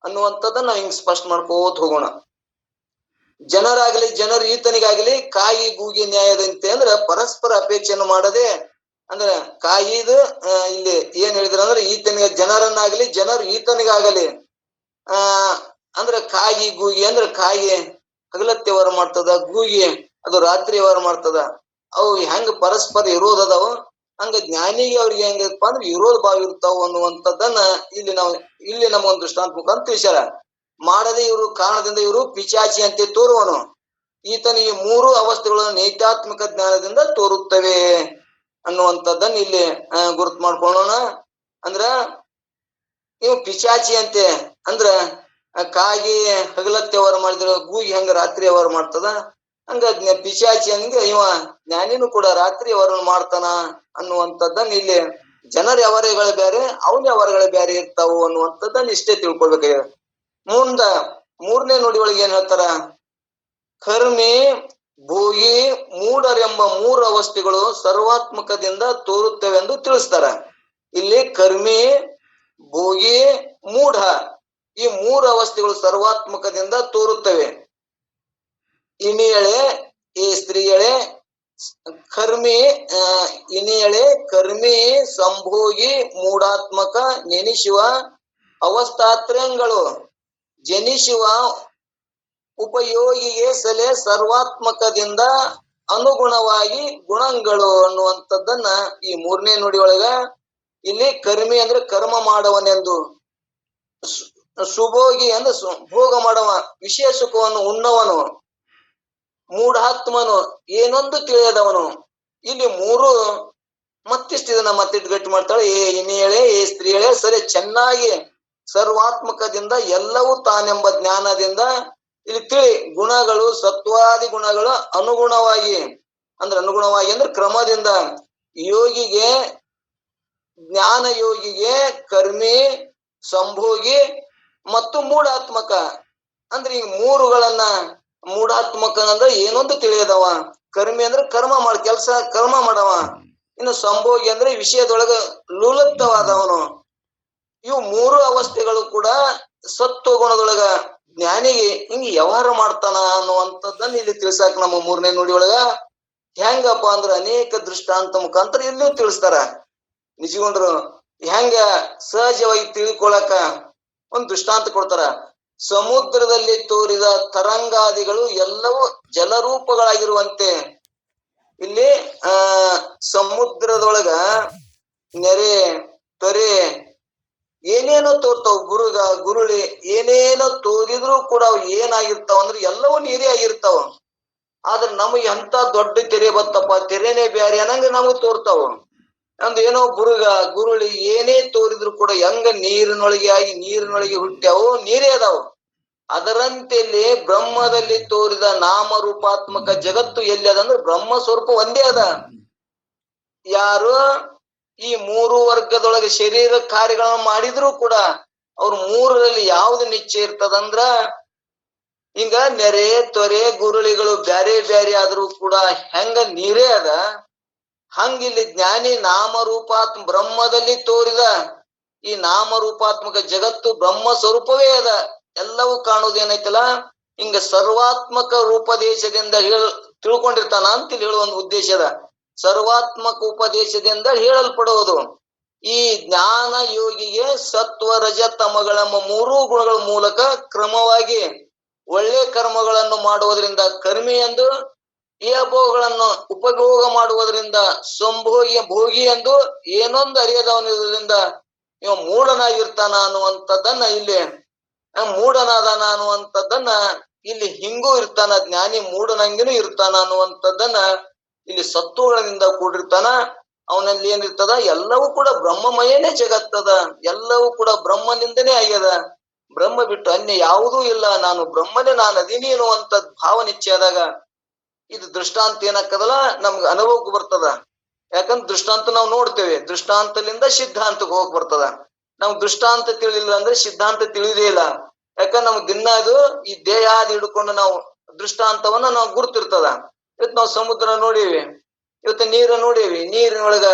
ಅನ್ನುವಂಥದ್ದನ್ನ ನಾವ್ ಹಿಂಗ್ ಸ್ಪಷ್ಟ ಮಾಡ್ಕೋತ ಹೋಗೋಣ. ಜನರು ಈತನಿಗಾಗಲಿ ಕಾಯಿ ಗೂಗಿ ನ್ಯಾಯದಂತೆ ಅಂದ್ರ ಪರಸ್ಪರ ಅಪೇಕ್ಷೆಯನ್ನು ಮಾಡದೆ, ಅಂದ್ರ ಕಾಯಿದು ಇಲ್ಲಿ ಏನ್ ಹೇಳಿದ್ರ ಅಂದ್ರೆ ಈತನಿಗೆ ಜನರನ್ನಾಗಲಿ ಜನರು ಈತನಿಗಾಗಲಿ ಅಂದ್ರ ಕಾಯಿ ಗೂಗಿ ಅಂದ್ರ ಕಾಯಿ ಹಗಲತ್ತಿ ವ್ಯವಹಾರ ಮಾಡ್ತದ, ಗೂಗಿ ಅದು ರಾತ್ರಿ ವ್ಯವಹಾರ ಮಾಡ್ತದ. ಅವು ಹೆಂಗ ಪರಸ್ಪರ ಇರೋದದಾವ ಹಂಗ ಜ್ಞಾನಿಗೆ ಅವ್ರಿಗೆ ಹೆಂಗಪ್ಪ ಅಂದ್ರೆ ವಿರೋಧ ಭಾವ ಇರ್ತಾವ ಅನ್ನುವಂಥದ್ದನ್ನ ಇಲ್ಲಿ ನಮಗೊಂದು ದೃಷ್ಟಾಂತ ಮುಖಾಂತರ ತಿಳಿಸ್ಯಾರ. ಮಾಡದೆ ಇವರು ಕಾರಣದಿಂದ ಇವರು ಪಿಚಾಚಿ ಅಂತೆ ತೋರುವನು, ಈತನ ಈ 3 ಅವಸ್ಥೆಗಳನ್ನು ನೈತ್ಯಾತ್ಮಿಕ ಜ್ಞಾನದಿಂದ ತೋರುತ್ತವೆ ಅನ್ನುವಂಥದ್ದನ್ನ ಇಲ್ಲಿ ಗುರುತು ಮಾಡ್ಕೊಳ್ಳೋಣ. ಅಂದ್ರ ಇವು ಪಿಚಾಚಿ ಅಂತೆ ಅಂದ್ರ ಕಾಗಿ ಹಗಲತ್ತಿ ವ್ಯವಹಾರ ಮಾಡಿದ್ರ ಗೂಗಿ ಹೆಂಗ ರಾತ್ರಿ ವ್ಯವಹಾರ ಮಾಡ್ತದ, ಹಂಗ ಪಿಶಾಚಿ ಹಂಗೆ ಇವ ಜ್ಞಾನಿನೂ ಕೂಡ ರಾತ್ರಿ ವ್ಯವಹಾರ ಮಾಡ್ತಾನ ಅನ್ನುವಂಥದ್ದನ್ನ ಇಲ್ಲಿ ಜನರ ವ್ಯವಹಾರಗಳು ಬೇರೆ, ಅವನ ವ್ಯವಹಾರಗಳು ಬೇರೆ ಇರ್ತಾವು ಅನ್ನುವಂಥದ್ದನ್ನ ಇಷ್ಟೇ ತಿಳ್ಕೊಳ್ಬೇಕಾಗಿದೆ. ಮುಂದ 3ನೇ ನುಡಿ ಒಳಗೆ ಏನ್ ಹೇಳ್ತಾರ, ಕರ್ಮಿ ಭೋಗಿ ಮೂಢರೆಂಬ 3 ಅವಸ್ಥೆಗಳು ಸರ್ವಾತ್ಮಕದಿಂದ ತೋರುತ್ತವೆಂದು ತಿಳಿಸ್ತಾರ. ಇಲ್ಲಿ ಕರ್ಮಿ ಭೋಗಿ ಮೂಢ ಈ 3 ಅವಸ್ಥೆಗಳು ಸರ್ವಾತ್ಮಕದಿಂದ ತೋರುತ್ತವೆ. ಇನಿಯಳೆ ಈ ಸ್ತ್ರೀಯಳೆ ಕರ್ಮಿ ಇನಿಯಳೆ ಕರ್ಮಿ ಸಂಭೋಗಿ ಮೂಢಾತ್ಮಕ ನೆನೆಸುವ ಅವಸ್ಥಾತ್ರಯಗಳು ಜನಿಸುವ ಉಪಯೋಗಿಗೆ ಸಲೆ ಸರ್ವಾತ್ಮಕದಿಂದ ಅನುಗುಣವಾಗಿ ಗುಣಗಳು ಅನ್ನುವಂಥದ್ದನ್ನ ಈ 3ನೇ ನುಡಿ ಒಳಗ ಇಲ್ಲಿ ಕರ್ಮಿ ಅಂದ್ರೆ ಕರ್ಮ ಮಾಡವನೆಂದು, ಸುಭೋಗಿ ಅಂದ್ರೆ ಭೋಗ ಮಾಡವ ವಿಷಯ ಸುಖವನ್ನು ಉಣ್ಣವನು, ಮೂಢಾತ್ಮನು ಏನೊಂದು ತಿಳಿಯದವನು. ಇಲ್ಲಿ 3 ಮತ್ತಿಷ್ಟು ಇದನ್ನ ಮತ್ತಿಟ್ಟು ಗಟ್ಟಿ ಮಾಡ್ತಾಳೆ. ಇನಿಯಳೆ ಈ ಸ್ತ್ರೀಯಳೆ ಸರಿ ಚೆನ್ನಾಗಿ ಸರ್ವಾತ್ಮಕದಿಂದ ಎಲ್ಲವೂ ತಾನೆಂಬ ಜ್ಞಾನದಿಂದ ಇಲ್ಲಿ ತಿಳಿ ಗುಣಗಳು ಸತ್ವಾದಿ ಗುಣಗಳ ಅನುಗುಣವಾಗಿ ಅಂದ್ರೆ ಕ್ರಮದಿಂದ ಯೋಗಿಗೆ ಜ್ಞಾನ ಯೋಗಿಗೆ ಕರ್ಮಿ ಸಂಭೋಗಿ ಮತ್ತು ಮೂಢಾತ್ಮಕ ಅಂದ್ರೆ ಈ 3ಗಳನ್ನ ಮೂಢಾತ್ಮಕ ಅಂದ್ರೆ ಏನೊಂದು ತಿಳಿಯದವ, ಕರ್ಮಿ ಅಂದ್ರೆ ಕರ್ಮ ಮಾಡವ, ಇನ್ನು ಸಂಭೋಗಿ ಅಂದ್ರೆ ವಿಷಯದೊಳಗ ಲುಲುಪ್ತವಾದವನು. ಇವು 3 ಅವಸ್ಥೆಗಳು ಕೂಡ ಸತ್ವ ಗುಣದೊಳಗ ಜ್ಞಾನಿಗೆ ಹಿಂಗ ವ್ಯವಹಾರ ಮಾಡ್ತಾನ ಅನ್ನುವಂಥದ್ದನ್ನ ಇಲ್ಲಿ ತಿಳ್ಸಾಕ ನಮ್ಮ 3ನೇ ನುಡಿ ಒಳಗ ಹೆಂಗಪ್ಪ ಅಂದ್ರ ಅನೇಕ ದೃಷ್ಟಾಂತ ಮುಖಾಂತರ ಇಲ್ಲೂ ತಿಳಿಸ್ತಾರ. ನಿಜಗೊಂಡ್ರು ಹೆಂಗ ಸಹಜವಾಗಿ ತಿಳ್ಕೊಳಕ ಒಂದು ದೃಷ್ಟಾಂತ ಕೊಡ್ತಾರ. ಸಮುದ್ರದಲ್ಲಿ ತೋರಿದ ತರಂಗಾದಿಗಳು ಎಲ್ಲವೂ ಜಲರೂಪಗಳಾಗಿರುವಂತೆ ಇಲ್ಲಿ ಸಮುದ್ರದೊಳಗ ನೆರೆ ತೊರೆ ಏನೇನೋ ತೋರ್ತಾವ, ಗುರುಳಿ ಏನೇನೋ ತೋರಿದ್ರು ಕೂಡ ಅವು ಏನಾಗಿರ್ತಾವ ಅಂದ್ರೆ ಎಲ್ಲವೂ ನೀರೇ ಆಗಿರ್ತಾವ. ಆದ್ರೆ ನಮಗೆ ಎಂತ ದೊಡ್ಡ ತೆರೆ ಬತ್ತಪ್ಪ, ತೆರೆನೇ ಬ್ಯಾರೆ ಅನ್ನಂಗ ನಮಗ್ ತೋರ್ತಾವ. ಅಂದ್ ಏನೋ ಗುರುಳಿ ಏನೇ ತೋರಿದ್ರು ಕೂಡ ಹೆಂಗ ನೀರಿನೊಳಗೆ ಆಗಿ ನೀರಿನೊಳಗೆ ಹುಟ್ಟ್ಯಾವು, ನೀರೇ ಅದಾವ. ಅದರಂತೆಯಲ್ಲಿ ಬ್ರಹ್ಮದಲ್ಲಿ ತೋರಿದ ನಾಮರೂಪಾತ್ಮಕ ಜಗತ್ತು ಎಲ್ಲಿ ಅದಂದ್ರೆ ಬ್ರಹ್ಮ ಸ್ವರೂಪ ಒಂದೇ ಅದ. ಯಾರು ಈ 3 ವರ್ಗದೊಳಗೆ ಶರೀರ ಕಾರ್ಯಗಳನ್ನು ಮಾಡಿದ್ರು ಕೂಡ ಅವ್ರ 3ರಲ್ಲಿ ಯಾವ್ದು ನಿಶ್ಚಯ ಇರ್ತದಂದ್ರ ಹಿಂಗ ನೆರೆ ತೊರೆ ಗುರುಳಿಗಳು ಬ್ಯಾರೆ ಬ್ಯಾರೆ ಆದ್ರೂ ಕೂಡ ಹೆಂಗ ನೀರೇ ಅದ, ಹಂಗಿಲ್ಲಿ ಜ್ಞಾನಿ ನಾಮರೂಪಾತ್ಮ ಬ್ರಹ್ಮದಲ್ಲಿ ತೋರಿದ ಈ ನಾಮರೂಪಾತ್ಮಕ ಜಗತ್ತು ಬ್ರಹ್ಮ ಸ್ವರೂಪವೇ ಅದ. ಎಲ್ಲವೂ ಕಾಣುವುದೇನೈತಲ್ಲ ಹಿಂಗ ಸರ್ವಾತ್ಮಕ ರೂಪದೇಶದಿಂದ ತಿಳ್ಕೊಂಡಿರ್ತಾನ ಅಂತ ಹೇಳುವ ಒಂದು ಉದ್ದೇಶದ ಸರ್ವಾತ್ಮಕ ಉಪದೇಶದಿಂದ ಹೇಳಲ್ಪಡುವುದು. ಈ ಜ್ಞಾನ ಯೋಗಿಗೆ ಸತ್ವ ರಜ ತಮಗಳೆಂಬ 3 ಗುಣಗಳ ಮೂಲಕ ಕ್ರಮವಾಗಿ ಒಳ್ಳೆ ಕರ್ಮಗಳನ್ನು ಮಾಡುವುದರಿಂದ ಕರ್ಮಿ ಎಂದು, ಈ ಅಭೋಗಗಳನ್ನು ಉಪಭೋಗ ಮಾಡುವುದರಿಂದ ಭೋಗಿ ಎಂದು ಏನೊಂದು ಅರಿಯದವನಿರುವುದರಿಂದ ಇವ ಮೂಢನಾಗಿರ್ತಾನ ಅನ್ನುವಂಥದ್ದನ್ನ ಇಲ್ಲಿ ಮೂಢನಾದಾನ ಅನ್ನುವಂಥದ್ದನ್ನ ಇಲ್ಲಿ ಹಿಂಗೂ ಇರ್ತಾನ, ಜ್ಞಾನಿ ಮೂಢನಂಗಿನೂ ಇರ್ತಾನ ಅನ್ನುವಂಥದ್ದನ್ನ ಇಲ್ಲಿ ಸತ್ವಗಳಿಂದ ಕೂಡಿರ್ತಾನ. ಅವನಲ್ಲಿ ಏನಿರ್ತದ ಎಲ್ಲವೂ ಕೂಡ ಬ್ರಹ್ಮಮಯನೇ ಜಗತ್ತದ, ಎಲ್ಲವೂ ಕೂಡ ಬ್ರಹ್ಮನಿಂದನೇ ಆಗ್ಯದ, ಬ್ರಹ್ಮ ಬಿಟ್ಟು ಅನ್ಯ ಯಾವುದೂ ಇಲ್ಲ, ನಾನು ಬ್ರಹ್ಮನೇ ನಾನು ಅದೀನಿ ಅನ್ನುವಂಥದ್ ಭಾವ ನಿಶ್ಚಯ ಆದಾಗ ಇದು ದೃಷ್ಟಾಂತ ಏನಾಗ್ತದಲ್ಲ ನಮ್ಗೆ ಅನುಭವಕ್ಕೆ ಬರ್ತದ. ಯಾಕಂದ್ರೆ ದೃಷ್ಟಾಂತ ನಾವು ನೋಡ್ತೇವೆ, ದೃಷ್ಟಾಂತದಿಂದ ಸಿದ್ಧಾಂತಕ್ಕೆ ಹೋಗಿ ಬರ್ತದ. ನಮ್ಗ್ ದೃಷ್ಟಾಂತ ತಿಳಿಲಿಲ್ಲ ಅಂದ್ರೆ ಸಿದ್ಧಾಂತ ತಿಳಿದೇ ಇಲ್ಲ. ಯಾಕಂದ್ರೆ ನಮ್ಗ್ ದಿನ ಅದು ಈ ದೇಹಾದಿ ಹಿಡ್ಕೊಂಡು ನಾವು ದೃಷ್ಟಾಂತವನ್ನ ನಾವು ಗುರ್ತಿರ್ತದ. ಇವತ್ತು ನಾವು ಸಮುದ್ರ ನೋಡೀವಿ, ಇವತ್ತು ನೀರ ನೋಡೀವಿ, ನೀರಿನೊಳಗ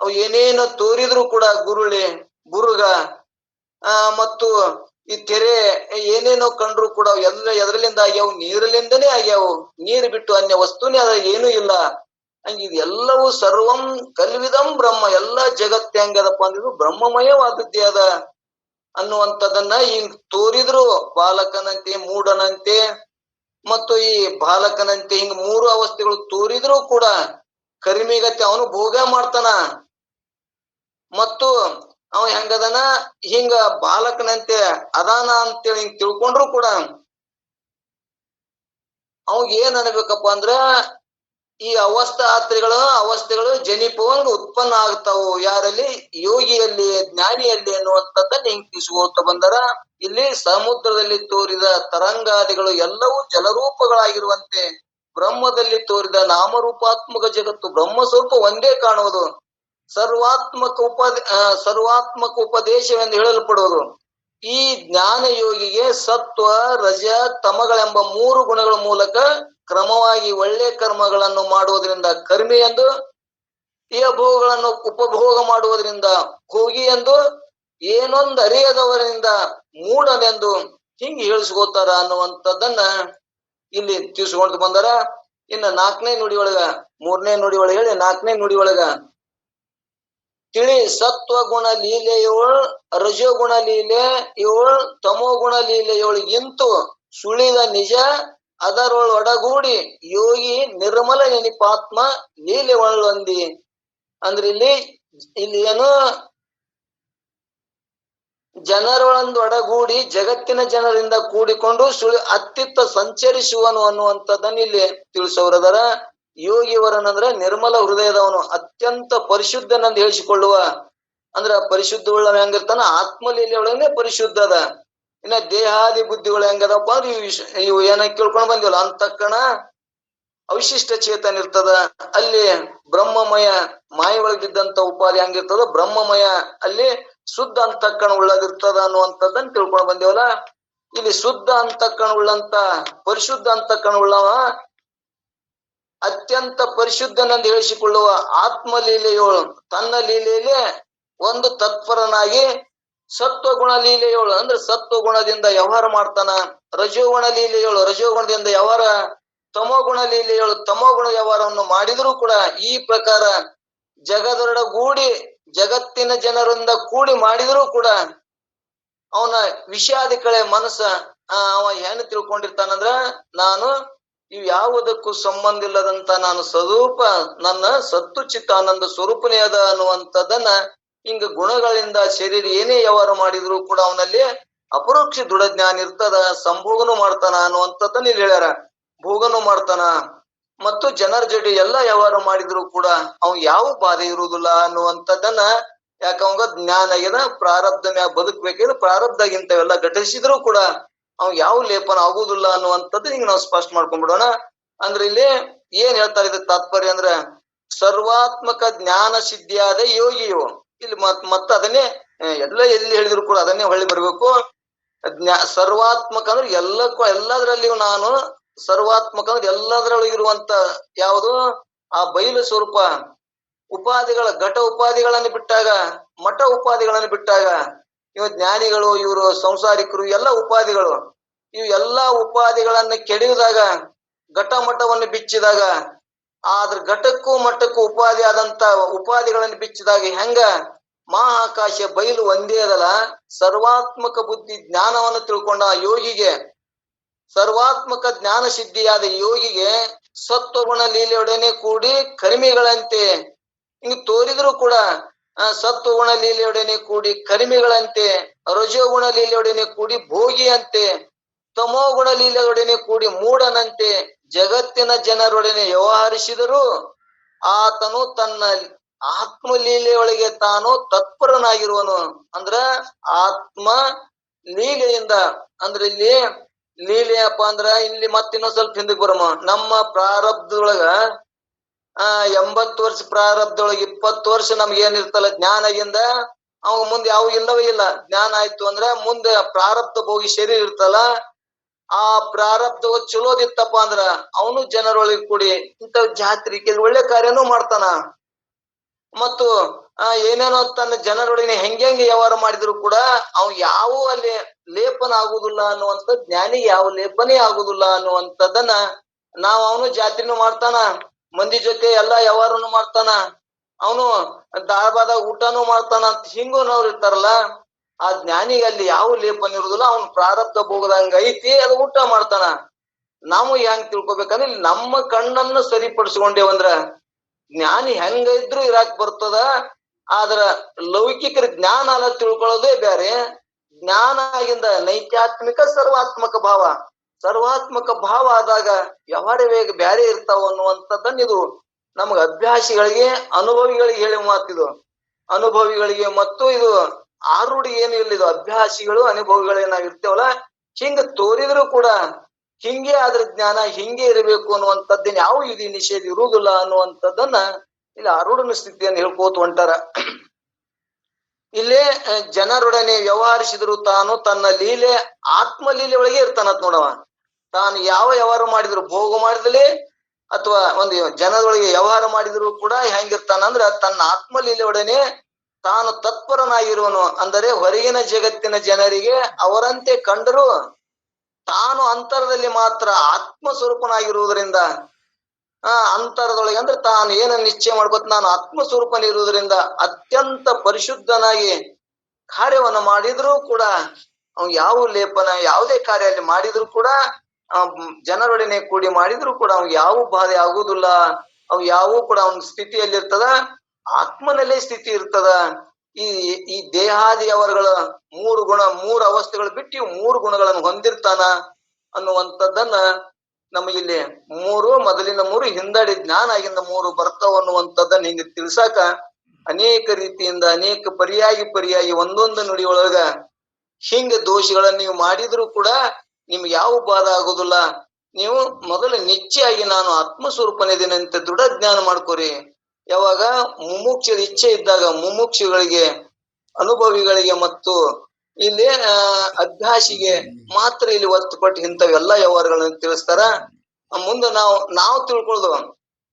ಅವು ಏನೇನೋ ತೋರಿದ್ರು ಕೂಡ ಗುರುಳಿ, ಬುರುಗ ಮತ್ತು ಈ ತೆರೆ ಏನೇನೋ ಕಂಡ್ರು ಕೂಡ ಎಲ್ಲ ಎದರಲಿಂದ ಆಗ್ಯಾವು, ನೀರಲಿಂದನೇ ಆಗ್ಯಾವು. ನೀರು ಬಿಟ್ಟು ಅನ್ಯ ವಸ್ತುನೇ ಅದ ಏನೂ ಇಲ್ಲ. ಹಂಗ ಇದೆಲ್ಲವೂ ಸರ್ವಂ ಕಲ್ವಿದಂ ಬ್ರಹ್ಮ, ಎಲ್ಲ ಜಗತ್ತು ಹೆಂಗದಪ್ಪ ಅಂದಿದ್ರು ಬ್ರಹ್ಮಮಯವಾದದ್ದೇ ಅದ ಅನ್ನುವಂಥದ್ದನ್ನ ಹಿಂಗ್ ತೋರಿದ್ರು ಬಾಲಕನಂತೆ, ಮೂಢನಂತೆ ಮತ್ತು ಈ ಬಾಲಕನಂತೆ ಹಿಂಗ ಮೂರು ಅವಸ್ಥೆಗಳು ತೋರಿದ್ರು ಕೂಡ ಕರಿಮಿಗತಿ ಅವನು ಭೋಗ ಮಾಡ್ತಾನ. ಮತ್ತು ಅವ ಹೆಂಗದನ ಹಿಂಗ ಬಾಲಕನಂತೆ ಅದಾನ ಅಂತೇಳಿ ಹಿಂಗ್ ತಿಳ್ಕೊಂಡ್ರು ಕೂಡ ಅವಾಗ ಏನ್ ಅನ್ಬೇಕಪ್ಪ ಅಂದ್ರ ಈ ಅವಸ್ಥೆಗಳು ಜನಿಪವಂಗ ಉತ್ಪನ್ನ ಆಗ್ತಾವು. ಯಾರಲ್ಲಿ? ಯೋಗಿಯಲ್ಲಿ, ಜ್ಞಾನಿಯಲ್ಲಿ ಅನ್ನುವಂಥದ್ದನ್ನ ಹಿಂಗ್ ತಿಳಿಸ್ಕೊಳ್ತಾ ಬಂದರ. ಇಲ್ಲಿ ಸಮುದ್ರದಲ್ಲಿ ತೋರಿದ ತರಂಗಾದಿಗಳು ಎಲ್ಲವೂ ಜಲರೂಪಗಳಾಗಿರುವಂತೆ ಬ್ರಹ್ಮದಲ್ಲಿ ತೋರಿದ ನಾಮರೂಪಾತ್ಮಕ ಜಗತ್ತು ಬ್ರಹ್ಮ ಸ್ವರೂಪ ಒಂದೇ ಕಾಣುವುದು. ಸರ್ವಾತ್ಮಕ ಉಪದೇಶವೆಂದು ಹೇಳಲ್ಪಡುವುದು. ಈ ಜ್ಞಾನ ಯೋಗಿಗೆ ಸತ್ವ, ರಜ, ತಮಗಳೆಂಬ ಮೂರು ಗುಣಗಳ ಮೂಲಕ ಕ್ರಮವಾಗಿ ಒಳ್ಳೆ ಕರ್ಮಗಳನ್ನು ಮಾಡುವುದರಿಂದ ಕರ್ಮಿ ಎಂದು, ಈ ಭೋಗಗಳನ್ನು ಉಪಭೋಗ ಮಾಡುವುದರಿಂದ ಭೋಗಿ ಎಂದು, ಏನೊಂದು ಅರಿಯದವರಿಂದ ಮೂಢನೆಂದು ಹಿಂಗ್ ಹೇಳಿಸ್ಕೋತಾರ ಅನ್ನುವಂಥದ್ದನ್ನ ಇಲ್ಲಿ ತಿಳಿಸ್ಕೊಂಡು ಬಂದಾರ. ಇನ್ನು 4ನೇ ನುಡಿ ಒಳಗ, 3ನೇ ನುಡಿ ಒಳಗ ಹೇಳಿ 4ನೇ ನುಡಿ ಒಳಗ ತಿಳಿ ಸತ್ವಗುಣ ಲೀಲೆಯೋಳ್ ರಜೋಗುಣ ಲೀಲೆಯೋಳ್ ತಮೋಗುಣ ಲೀಲೆಯೊಳಗಿಂತು ಸುಳಿದ ನಿಜ ಅದರೊಳಗೂಡಿ ಯೋಗಿ ನಿರ್ಮಲ ನೆನಿಪಾತ್ಮ ಲೀಲೆ ಒಳ್ಳೊಂದಿ. ಅಂದ್ರೆ ಇಲ್ಲಿ ಏನು ಜನರೊಳೊಂದೊಡಗೂಡಿ ಜಗತ್ತಿನ ಜನರಿಂದ ಕೂಡಿಕೊಂಡು ಅತ್ತಿತ್ತ ಸಂಚರಿಸುವನು ಅನ್ನುವಂಥದ್ದನ್ನ ಇಲ್ಲಿ ತಿಳಿಸೋರದರ. ಯೋಗಿವರನಂದ್ರ ನಿರ್ಮಲ ಹೃದಯದವನು, ಅತ್ಯಂತ ಪರಿಶುದ್ಧನಂದು ಹೇಳಿಸಿಕೊಳ್ಳುವ. ಅಂದ್ರ ಪರಿಶುದ್ಧ ಉಳ್ಳವ ಹೆಂಗಿರ್ತಾನ? ಆತ್ಮಲೀಲೆ ಒಳಗನೆ ಪರಿಶುದ್ಧ ಅದ. ಇನ್ನ ದೇಹಾದಿ ಬುದ್ಧಿಗಳು ಹೆಂಗದಪ್ಪ ಅಂದ್ರೆ ಇವು ಏನ ಕೇಳ್ಕೊಂಡ್ ಬಂದಿವಲ್ಲ, ಅಂತಃಕರಣ ಅವಿಶಿಷ್ಟ ಚೇತನ ಇರ್ತದ. ಅಲ್ಲಿ ಬ್ರಹ್ಮಮಯ ಮಾಯ ಒಳಗಿದ್ದಂತ ಉಪಾಧಿ ಹಂಗಿರ್ತದ, ಬ್ರಹ್ಮಮಯ ಅಲ್ಲಿ ಶುದ್ಧ ಅಂತಃಕರಣ ಉಳ್ಳದಿರ್ತದ ಅನ್ನುವಂಥದ್ದನ್ನ ತಿಳ್ಕೊಂಡ್ ಬಂದೇವಲ್ಲ. ಇಲ್ಲಿ ಶುದ್ಧ ಅಂತಃಕರಣ ಉಳ್ಳಂತ ಪರಿಶುದ್ಧ ಅಂತಃಕರಣ ಉಳ್ಳವ ಅತ್ಯಂತ ಪರಿಶುದ್ಧನೆಂದು ಹೇಳಿಸಿಕೊಳ್ಳುವ ಆತ್ಮಲೀಲೆಯೋಳು ತನ್ನ ಲೀಲೆಯಲ್ಲಿ ಒಂದು ತತ್ಪರನಾಗಿ ಸತ್ವಗುಣ ಲೀಲೆಯೋಳು ಅಂದ್ರೆ ಸತ್ವಗುಣದಿಂದ ವ್ಯವಹಾರ ಮಾಡ್ತಾನ. ರಜೋಗುಣ ಲೀಲೆಯೋಳು ರಜೋಗುಣದಿಂದ ವ್ಯವಹಾರ, ತಮೋಗುಣ ಲೀಲೆಯೋಳು ತಮೋಗುಣ ವ್ಯವಹಾರವನ್ನು ಮಾಡಿದರೂ ಕೂಡ ಈ ಪ್ರಕಾರ ಜಗದೊರಗೂಡಿ ಜಗತ್ತಿನ ಜನರಿಂದ ಕೂಡಿ ಮಾಡಿದರೂ ಕೂಡ ಅವನ ವಿಷಾದಿ ಕಳೆ ಮನಸ್ಸ ಅವ ಏನು ತಿಳ್ಕೊಂಡಿರ್ತಾನಂದ್ರ, ನಾನು ಇವು ಯಾವುದಕ್ಕೂ ಸಂಬಂಧ ಇಲ್ಲದಂತ ನಾನು ಸ್ವರೂಪ ನನ್ನ ಸತ್ತು ಚಿತ್ತ ಆನಂದ ಸ್ವರೂಪನೇ ಅದ ಅನ್ನುವಂಥದ್ದನ್ನ ಹಿಂಗ ಗುಣಗಳಿಂದ ಶರೀರ ಏನೇ ವ್ಯವಹಾರ ಮಾಡಿದ್ರು ಕೂಡ ಅವನಲ್ಲಿ ಅಪರೋಕ್ಷ ದೃಢ ಜ್ಞಾನ ಇರ್ತದ. ಸಂಭೋಗನು ಮಾಡ್ತಾನ ಅನ್ನುವಂಥದ್ದನ್ನ ಇಲ್ಲಿ ಹೇಳ್ಯಾರ. ಭೋಗನು ಮಾಡ್ತಾನ ಮತ್ತು ಜನರ ಜೊತೆ ಎಲ್ಲ ವ್ಯವಹಾರ ಮಾಡಿದ್ರು ಕೂಡ ಅವ್ ಯಾವ ಬಾಧೆ ಇರುವುದಿಲ್ಲ ಅನ್ನುವಂಥದ್ದನ್ನ. ಯಾಕ ಅವಂಗ ಜ್ಞಾನ ಆಗ್ಯದ, ಪ್ರಾರಬ್ಧ ಮ್ಯಾಗ ಬದುಕ್ಬೇಕಿದ್ರೆ ಪ್ರಾರಬ್ಧ ಇಂಥವೆಲ್ಲ ಘಟಿಸಿದ್ರು ಕೂಡ ಅವ್ ಯಾವ ಲೇಪನ ಆಗುದಿಲ್ಲ ಅನ್ನುವಂಥದ್ದು ಹಿಂಗ ನಾವು ಸ್ಪಷ್ಟ ಮಾಡ್ಕೊಂಡ್ಬಿಡೋಣ. ಅಂದ್ರೆ ಇಲ್ಲಿ ಏನ್ ಹೇಳ್ತಾರೆ ಇದು ತಾತ್ಪರ್ಯ ಅಂದ್ರೆ, ಸರ್ವಾತ್ಮಕ ಜ್ಞಾನ ಸಿದ್ಧಿಯಾದ ಯೋಗಿಯು. ಇಲ್ಲಿ ಮತ್ತ ಅದನ್ನೇ ಎಲ್ಲಿ ಹೇಳಿದ್ರು ಕೂಡ ಅದನ್ನೇ ಹೊಳ್ಳಿ ಬರ್ಬೇಕು. ಸರ್ವಾತ್ಮಕ ಅಂದ್ರೆ ಎಲ್ಲದರಲ್ಲಿಯೂ ನಾನು ಸರ್ವಾತ್ಮಕ ಅಂದ್ರೆ ಎಲ್ಲದರೊಳಗಿರುವಂತ ಯಾವುದು ಆ ಬಯಲು ಸ್ವರೂಪ. ಉಪಾಧಿಗಳ ಘಟ ಉಪಾಧಿಗಳನ್ನು ಬಿಟ್ಟಾಗ, ಮಠ ಉಪಾಧಿಗಳನ್ನು ಬಿಟ್ಟಾಗ, ಇವ ಜ್ಞಾನಿಗಳು, ಇವರು ಸಂಸಾರಿಕರು, ಎಲ್ಲ ಉಪಾಧಿಗಳು, ಇವು ಎಲ್ಲಾ ಉಪಾಧಿಗಳನ್ನ ಕೆಡಿದಾಗ, ಘಟ ಮಠವನ್ನು ಬಿಚ್ಚಿದಾಗ, ಆದ್ರ ಘಟಕ್ಕೂ ಮಠಕ್ಕೂ ಉಪಾಧಿ ಆದಂತ ಉಪಾಧಿಗಳನ್ನು ಬಿಚ್ಚಿದಾಗ ಹೆಂಗ ಮಹಾಕಾಶ ಬಯಲು ಒಂದೇ ಅದಲ್ಲ. ಸರ್ವಾತ್ಮಕ ಬುದ್ಧಿ ಜ್ಞಾನವನ್ನು ತಿಳ್ಕೊಂಡ ಯೋಗಿಗೆ, ಸರ್ವಾತ್ಮಕ ಜ್ಞಾನ ಸಿದ್ಧಿಯಾದ ಯೋಗಿಗೆ ಸತ್ವಗುಣ ಲೀಲೆಯೊಡನೆ ಕೂಡಿ ಕರ್ಮಿಗಳಂತೆ ಹಿಂಗ ತೋರಿದ್ರು ಕೂಡ ಸತ್ವಗುಣ ಲೀಲೆಯೊಡನೆ ಕೂಡಿ ಕರ್ಮಿಗಳಂತೆ, ರಜೋಗುಣ ಲೀಲೆಯೊಡನೆ ಕೂಡಿ ಭೋಗಿಯಂತೆ, ತಮೋಗುಣ ಲೀಲೆಯೊಡನೆ ಕೂಡಿ ಮೂಢನಂತೆ ಜಗತ್ತಿನ ಜನರೊಡನೆ ವ್ಯವಹರಿಸಿದರೂ ಆತನು ತನ್ನ ಆತ್ಮಲೀಲೆಯೊಳಗೆ ತಾನು ತತ್ಪರನಾಗಿರುವನು. ಅಂದ್ರ ಆತ್ಮ ಲೀಲೆಯಿಂದ, ಅಂದ್ರೆ ಇಲ್ಲಿ ಲೀಲೆಯಪ್ಪ ಅಂದ್ರ ಇಲ್ಲಿ ಮತ್ತಿನ್ನೊಂದ್ ಸ್ವಲ್ಪ ಹಿಂದಕ್ಕೆ ಬರಮ್ಮ. ನಮ್ಮ ಪ್ರಾರಬ್ಧದೊಳಗ 80 ವರ್ಷ ಪ್ರಾರಬ್ಧದೊಳಗೆ 20 ವರ್ಷ ನಮ್ಗೆ ಏನಿರ್ತಲ್ಲ ಜ್ಞಾನದಿಂದ ಅವ ಮುಂದೆ ಯಾವ ಇಲ್ಲವೇ ಇಲ್ಲ. ಜ್ಞಾನ ಆಯ್ತು ಅಂದ್ರೆ ಮುಂದೆ ಪ್ರಾರಬ್ಧ ಭೋಗಿ ಶರೀರ ಇರ್ತಲ್ಲ, ಆ ಪ್ರಾರಬ್ಧ ಚಲೋದಿತ್ತಪ್ಪ ಅಂದ್ರ ಅವನು ಜನರೊಳಗೆ ಕೂಡಿ ಇಂಥ ಜಾತ್ರೆ ಒಳ್ಳೆ ಕಾರ್ಯನೂ ಮಾಡ್ತಾನ. ಮತ್ತು ಏನೇನೋ ತನ್ನ ಜನರೊಡನೆ ಹೆಂಗೆ ವ್ಯವಹಾರ ಮಾಡಿದ್ರು ಕೂಡ ಅವ್ ಯಾವ ಅಲ್ಲಿ ಲೇಪನ ಆಗುದಿಲ್ಲ ಅನ್ನುವಂಥ, ಜ್ಞಾನಿಗೆ ಯಾವ ಲೇಪನೇ ಆಗುದಿಲ್ಲ ಅನ್ನುವಂಥದ್ದನ್ನ ನಾವು ಅವನು ಜಾತ್ರೆನೂ ಮಾಡ್ತಾನ, ಮಂದಿ ಜೊತೆ ಎಲ್ಲಾ ವ್ಯವಹಾರನು ಮಾಡ್ತಾನ, ಅವನು ದಾಳಬಾದಾಗ ಊಟನೂ ಮಾಡ್ತಾನ ಅಂತ ಹಿಂಗೂನವ್ರು ಇರ್ತಾರಲ್ಲ. ಆ ಜ್ಞಾನಿಗೆ ಅಲ್ಲಿ ಯಾವ ಲೇಪನ ಇರುದಿಲ್ಲ, ಅವ್ನು ಪ್ರಾರಬ್ಧ ಭೋಗದಂಗ ಐತಿ, ಅದು ಊಟ ಮಾಡ್ತಾನ. ನಾವು ಹೆಂಗ್ ತಿಳ್ಕೊಬೇಕಂದ್ರೆ ನಮ್ಮ ಕಣ್ಣನ್ನು ಸರಿಪಡಿಸ್ಕೊಂಡೇವಂದ್ರ ಜ್ಞಾನಿ ಹೆಂಗ ಇದ್ರು ಇರಾಕ್ ಬರ್ತದ. ಆದ್ರ ಲೌಕಿಕರ ಜ್ಞಾನ ಅಲ್ಲ ತಿಳ್ಕೊಳ್ಳೋದೇ ಬೇರೆ. ಜ್ಞಾನ ಆಗಿಂದ ನೈತ್ಯಾತ್ಮಿಕ ಸರ್ವಾತ್ಮಕ ಭಾವ, ಸರ್ವಾತ್ಮಕ ಭಾವ ಆದಾಗ ವ್ಯವಹಾರ ವೇಗ ಬ್ಯಾರೆ ಇರ್ತಾವ ಅನ್ನುವಂಥದ್ದನ್ನ ಇದು ನಮಗ ಅಭ್ಯಾಸಿಗಳಿಗೆ, ಅನುಭವಿಗಳಿಗೆ ಹೇಳಿ ಮಾತಿದು. ಅನುಭವಿಗಳಿಗೆ ಮತ್ತು ಇದು ಆರೂಢಿ ಏನು ಇಲ್ಲ, ಇದು ಅಭ್ಯಾಸಿಗಳು ಅನುಭವಿಗಳೇನಾಗಿರ್ತೇವಲ್ಲ, ಹಿಂಗ ತೋರಿದ್ರು ಕೂಡ ಹಿಂಗೆ ಆದ್ರ ಜ್ಞಾನ ಹಿಂಗೆ ಇರಬೇಕು ಅನ್ನುವಂಥದ್ದೇನು ಯಾವ ಇದು ನಿಷೇಧ ಇರುವುದಿಲ್ಲ ಅನ್ನುವಂಥದ್ದನ್ನ ಇಲ್ಲಿ ಆರೂಢನ ಸ್ಥಿತಿಯನ್ನು ಹೇಳ್ಕೋತ ಹೊಂಟಾರ. ಇಲ್ಲೇ ಜನರೊಡನೆ ವ್ಯವಹರಿಸಿದ್ರು ತಾನು ತನ್ನ ಲೀಲೆ ಆತ್ಮ ಲೀಲೆ ಒಳಗೆ ಇರ್ತಾನತ್ ನೋಡವ. ತಾನು ಯಾವ ವ್ಯವಹಾರ ಮಾಡಿದ್ರು, ಭೋಗ ಮಾಡಿದಲ್ಲಿ ಅಥವಾ ಒಂದು ಜನರೊಳಗೆ ವ್ಯವಹಾರ ಮಾಡಿದ್ರು ಕೂಡ ಹೆಂಗಿರ್ತಾನಂದ್ರ ತನ್ನ ಆತ್ಮ ಲೀಲೆ ಒಡನೆ ತಾನು ತತ್ಪರನಾಗಿರುವನು. ಅಂದರೆ ಹೊರಗಿನ ಜಗತ್ತಿನ ಜನರಿಗೆ ಅವರಂತೆ ಕಂಡರೂ ತಾನು ಅಂತರದಲ್ಲಿ ಮಾತ್ರ ಆತ್ಮ ಸ್ವರೂಪನಾಗಿರುವುದರಿಂದ, ಅಂತರದೊಳಗೆ ಅಂದ್ರೆ ತಾನು ಏನ ನಿಶ್ಚಯ ಮಾಡ್ಕೊತ ನಾನು ಆತ್ಮ ಸ್ವರೂಪನಿರುವುದರಿಂದ ಅತ್ಯಂತ ಪರಿಶುದ್ಧನಾಗಿ ಕಾರ್ಯವನ್ನ ಮಾಡಿದ್ರೂ ಕೂಡ ಅವ್ ಯಾವ ಲೇಪನ ಯಾವುದೇ ಕಾರ್ಯ ಅಲ್ಲಿ ಮಾಡಿದ್ರು ಕೂಡ ಜನರೊಡನೆ ಕೂಡಿ ಮಾಡಿದ್ರು ಕೂಡ ಅವ್ ಯಾವ ಬಾಧೆ ಆಗುದಿಲ್ಲ. ಅವ್ ಯಾವ ಕೂಡ ಅವನ ಸ್ಥಿತಿಯಲ್ಲಿ ಇರ್ತದ, ಆತ್ಮನಲ್ಲೇ ಸ್ಥಿತಿ ಇರ್ತದ. ಈ ದೇಹಾದಿ ಅವರುಗಳ ಮೂರು ಅವಸ್ಥೆಗಳು ಬಿಟ್ಟು ಇವು 3 ಗುಣಗಳನ್ನು ಹೊಂದಿರ್ತಾನ ಅನ್ನುವಂಥದ್ದನ್ನ ನಮಗಿಲ್ಲಿ ಮೊದಲಿನ 3 ಹಿಂದಡಿ ಜ್ಞಾನ ಆಗಿಂದ 3 ಬರ್ತಾವ ಅನ್ನುವಂಥದ್ದನ್ನ ಹಿಂಗ ತಿಳ್ಸಾಕ ಅನೇಕ ರೀತಿಯಿಂದ ಅನೇಕ ಪರ್ಯಾಯಿ ಒಂದೊಂದು ನುಡಿಯೊಳಗ ಹಿಂಗ ದೋಷಗಳನ್ನ ನೀವು ಮಾಡಿದ್ರು ಕೂಡ ನಿಮ್ಗೆ ಯಾವ ಬಾಧ ಆಗುದಿಲ್ಲ. ನೀವು ಮೊದಲು ನಿಶ್ಚಯಾಗಿ ನಾನು ಆತ್ಮಸ್ವರೂಪನಿದ್ದೀನಿ ಅಂತ ದೃಢ ಜ್ಞಾನ ಮಾಡ್ಕೋರಿ. ಯಾವಾಗ ಮುಮುಕ್ಷ ಇಚ್ಛೆ ಇದ್ದಾಗ ಮುಮುಕ್ಷಗಳಿಗೆ, ಅನುಭವಿಗಳಿಗೆ ಮತ್ತು ಇಲ್ಲಿ ಅಭ್ಯಾಸಿಗೆ ಮಾತ್ರ ಇಲ್ಲಿ ಒತ್ತು ಕೊಟ್ಟು ಇಂಥವೆಲ್ಲ ವ್ಯವಹಾರಗಳನ್ನ ತಿಳಿಸ್ತಾರ. ಮುಂದೆ ನಾವು ತಿಳ್ಕೊಳ್ಳೋದು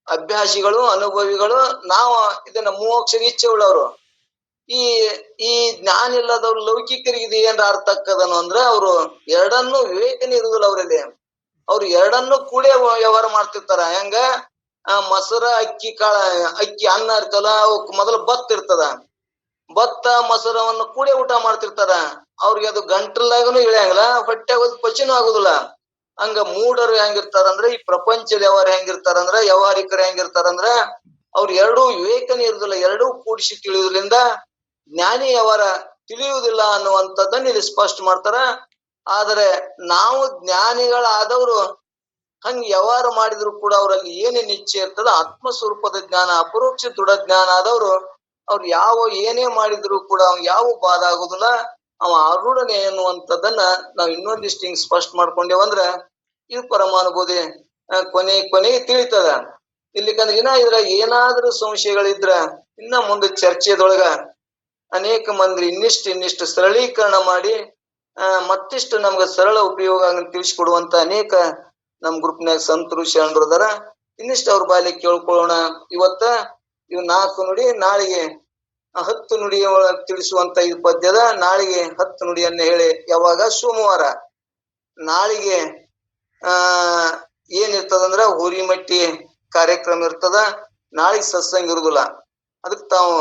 ಅಭ್ಯಾಸಿಗಳು, ಅನುಭವಿಗಳು, ನಾವು ಇದನ್ನ ಮೋಕ್ಷ ಇಚ್ಛೆ ಉಳ್ಳವರು. ಈ ಜ್ಞಾನ ಇಲ್ಲದವ್ರು ಲೌಕಿಕರಿಗೆ ಇದು ಏನ್ರ ಅರ್ಥ ಆಗ್ತದನು ಅಂದ್ರೆ ಅವರು ಎರಡನ್ನೂ ವಿವೇಕನೇ ಇರುದಿಲ್ಲ ಅವರಲ್ಲಿ. ಅವ್ರು ಎರಡನ್ನೂ ಕೂಡೇ ವ್ಯವಹಾರ ಮಾಡ್ತಿರ್ತಾರ. ಹೆಂಗ ಮೊಸರ ಅಕ್ಕಿ ಅನ್ನ ಇರ್ತಲ್ಲ, ಅವಕ್ ಮೊದಲು ಭತ್ತ ಇರ್ತದ, ಭತ್ತ ಮೊಸರವನ್ನು ಕೂಡೇ ಊಟ ಮಾಡ್ತಿರ್ತಾರ. ಅವ್ರಿಗೆ ಅದು ಗಂಟಲಾಗನು ಇಳಿಯಂಗಿಲ್ಲ, ಹೊಟ್ಟೆಗ ಪಚನೂ ಆಗುದಿಲ್ಲ. ಹಂಗ ಮೂಢರು ಹೆಂಗಿರ್ತಾರಂದ್ರ, ಈ ಪ್ರಪಂಚದ ವ್ಯವಹಾರ ಹೆಂಗಿರ್ತಾರಂದ್ರ, ವ್ಯವಹಾರಿಕರು ಹೆಂಗಿರ್ತಾರಂದ್ರ ಅವ್ರು ಎರಡೂ ವಿವೇಕನೇ ಇರುದಿಲ್ಲ, ಎರಡೂ ಕೂಡಿಸಿ ತಿಳಿಯುವುದರಿಂದ ಜ್ಞಾನಿ ವ್ಯವಹಾರ ತಿಳಿಯುವುದಿಲ್ಲ ಅನ್ನುವಂಥದ್ದನ್ನ ಇಲ್ಲಿ ಸ್ಪಷ್ಟ ಮಾಡ್ತಾರ. ಆದರೆ ನಾವು ಜ್ಞಾನಿಗಳಾದವರು ಹಂಗ ವ್ಯವಹಾರ ಮಾಡಿದ್ರು ಕೂಡ ಅವರಲ್ಲಿ ಏನೇ ನಿಶ್ಚಯ ಇರ್ತದ ಆತ್ಮಸ್ವರೂಪದ ಜ್ಞಾನ, ಅಪರೋಕ್ಷ ದೃಢ ಜ್ಞಾನ ಆದವರು ಅವ್ರು ಏನೇ ಮಾಡಿದ್ರು ಕೂಡ ಅವ್ ಯಾವ ಬಾಧ ಆಗುದಿಲ್ಲ, ಅವ ಆರೂಢನೆ ಎನ್ನುವಂಥದ್ದನ್ನ ನಾವ್ ಇನ್ನೊಂದಿಷ್ಟು ಹಿಂಗ್ ಸ್ಪಷ್ಟ ಮಾಡ್ಕೊಂಡೇವಂದ್ರ ಇದು ಪರಮಾನುಭೂತಿ ಕೊನೆಗೆ ತಿಳಿತದ. ಇಲ್ಲಿಕಂದ್ರೆ ಇದ್ರ ಏನಾದ್ರೂ ಸಂಶಯಗಳಿದ್ರ ಇನ್ನ ಮುಂದೆ ಚರ್ಚೆದೊಳಗ ಅನೇಕ ಮಂದಿ ಇನ್ನಿಷ್ಟು ಸರಳೀಕರಣ ಮಾಡಿ ಮತ್ತಿಷ್ಟು ನಮ್ಗೆ ಸರಳ ಉಪಯೋಗ ತಿಳಿಸಿಕೊಡುವಂತ ಅನೇಕ ನಮ್ ಗ್ರೂಪ್ನಾಗ ಸಂತರು ಶರಣರು ಅದಾರ. ಇನ್ನಿಷ್ಟು ಅವ್ರ ಬಾಯಲ್ಲಿ ಕೇಳ್ಕೊಳ್ಳೋಣ. ಇವ್ 4 ನುಡಿ, ನಾಳೆಗೆ 10 ನುಡಿಯ ತಿಳಿಸುವಂತ ಈ ಪದ್ಯದ ನಾಳೆಗೆ 10 ನುಡಿಯನ್ನ ಹೇಳಿ, ಯಾವಾಗ ಸೋಮವಾರ ನಾಳೆಗೆ ಏನಿರ್ತದಂದ್ರ ಹುರಿಮಟ್ಟಿ ಕಾರ್ಯಕ್ರಮ ಇರ್ತದ. ನಾಳೆಗೆ ಸತ್ಸಂಗ ಇರುದಿಲ್ಲ. ಅದಕ್ಕೆ ತಾವು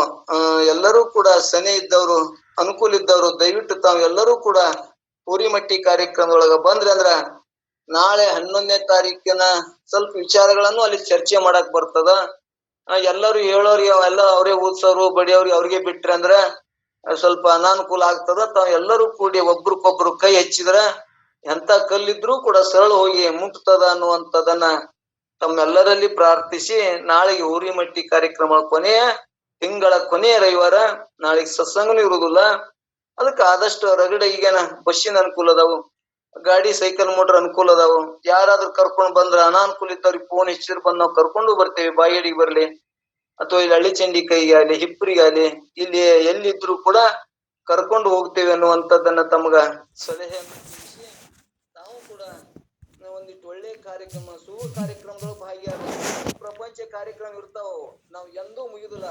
ಎಲ್ಲರೂ ಕೂಡ ಸನೆ ಇದ್ದವ್ರು, ಅನುಕೂಲ ಇದ್ದವ್ರು ದಯವಿಟ್ಟು ತಾವು ಎಲ್ಲರೂ ಕೂಡ ಹುರಿಮಟ್ಟಿ ಕಾರ್ಯಕ್ರಮದೊಳಗ ಬಂದ್ರಿ ಅಂದ್ರ ನಾಳೆ 11ನೇ ತಾರೀಕಿನ ಸ್ವಲ್ಪ ವಿಚಾರಗಳನ್ನು ಅಲ್ಲಿ ಚರ್ಚೆ ಮಾಡಕ್ ಬರ್ತದ. ಎಲ್ಲರೂ ಹೇಳೋರಿ ಎಲ್ಲ ಅವರೇ ಓದ್ಸೋರು ಬಡಿಯವ್ರಿ ಅವ್ರಿಗೆ ಬಿಟ್ರಿ ಅಂದ್ರ ಸ್ವಲ್ಪ ಅನಾನುಕೂಲ ಆಗ್ತದ. ತಾವ್ ಎಲ್ಲರೂ ಕೂಡಿ ಒಬ್ರಿಗೊಬ್ರು ಕೈ ಹಚ್ಚಿದ್ರ ಎಂತ ಕಲ್ಲಿದ್ರು ಕೂಡ ಸರಳ ಹೋಗಿ ಮುಟ್ತದ ಅನ್ನುವಂಥದ್ದನ್ನ ತಮ್ಮೆಲ್ಲರಲ್ಲಿ ಪ್ರಾರ್ಥಿಸಿ, ನಾಳೆಗೆ ಹುರಿಮಟ್ಟಿ ಕಾರ್ಯಕ್ರಮ ತಿಂಗಳ ಕೊನೆಯ ರವಿವಾರ, ನಾಳೆಗೆ ಸತ್ಸಂಗನೂ ಇರುವುದಿಲ್ಲ. ಅದಕ್ಕೆ ಆದಷ್ಟು ರಗಡೆ ಈಗೇನ ಬಸ್ಸಿನ ಅನುಕೂಲ ಅದಾವು, ಗಾಡಿ ಸೈಕಲ್ ಮೋಟರ್ ಅನುಕೂಲ ಅದಾವು. ಯಾರಾದ್ರೂ ಕರ್ಕೊಂಡ್ ಬಂದ್ರ ಅನಾನುಕೂಲ ಇದ್ದವ್ರಿಗೆ ಫೋನ್ ಹಚ್ಚಿದ್ರ ಬಂದ್ ನಾವ್ ಕರ್ಕೊಂಡು ಬರ್ತೇವೆ. ಬಾಗೇಡಿಗೆ ಬರ್ಲಿ ಅಥವಾ ಇಲ್ಲಿ ಹಳ್ಳಿಚಂಡಿ ಕೈಗೆ ಆಗ್ಲಿ ಹಿಪ್ಪರಿಗಾಗ್ಲಿ ಇಲ್ಲಿ ಎಲ್ಲಿದ್ರು ಕೂಡ ಕರ್ಕೊಂಡು ಹೋಗ್ತೇವೆ ಅನ್ನುವಂಥದ್ದನ್ನ ತಮಗ ಸಲಹೆಯನ್ನು ತಿಳಿಸಿ ನಾವು ಕೂಡ ಒಂದಿಷ್ಟು ಒಳ್ಳೆ ಕಾರ್ಯಕ್ರಮ ಶುಭ ಕಾರ್ಯಕ್ರಮಗಳು ಭಾಗಿಯಾಗ ಪ್ರಪಂಚ ಕಾರ್ಯಕ್ರಮ ಇರ್ತಾವ. ನಾವು ಎಂದೂ ಮುಗಿದಿಲ್ಲ.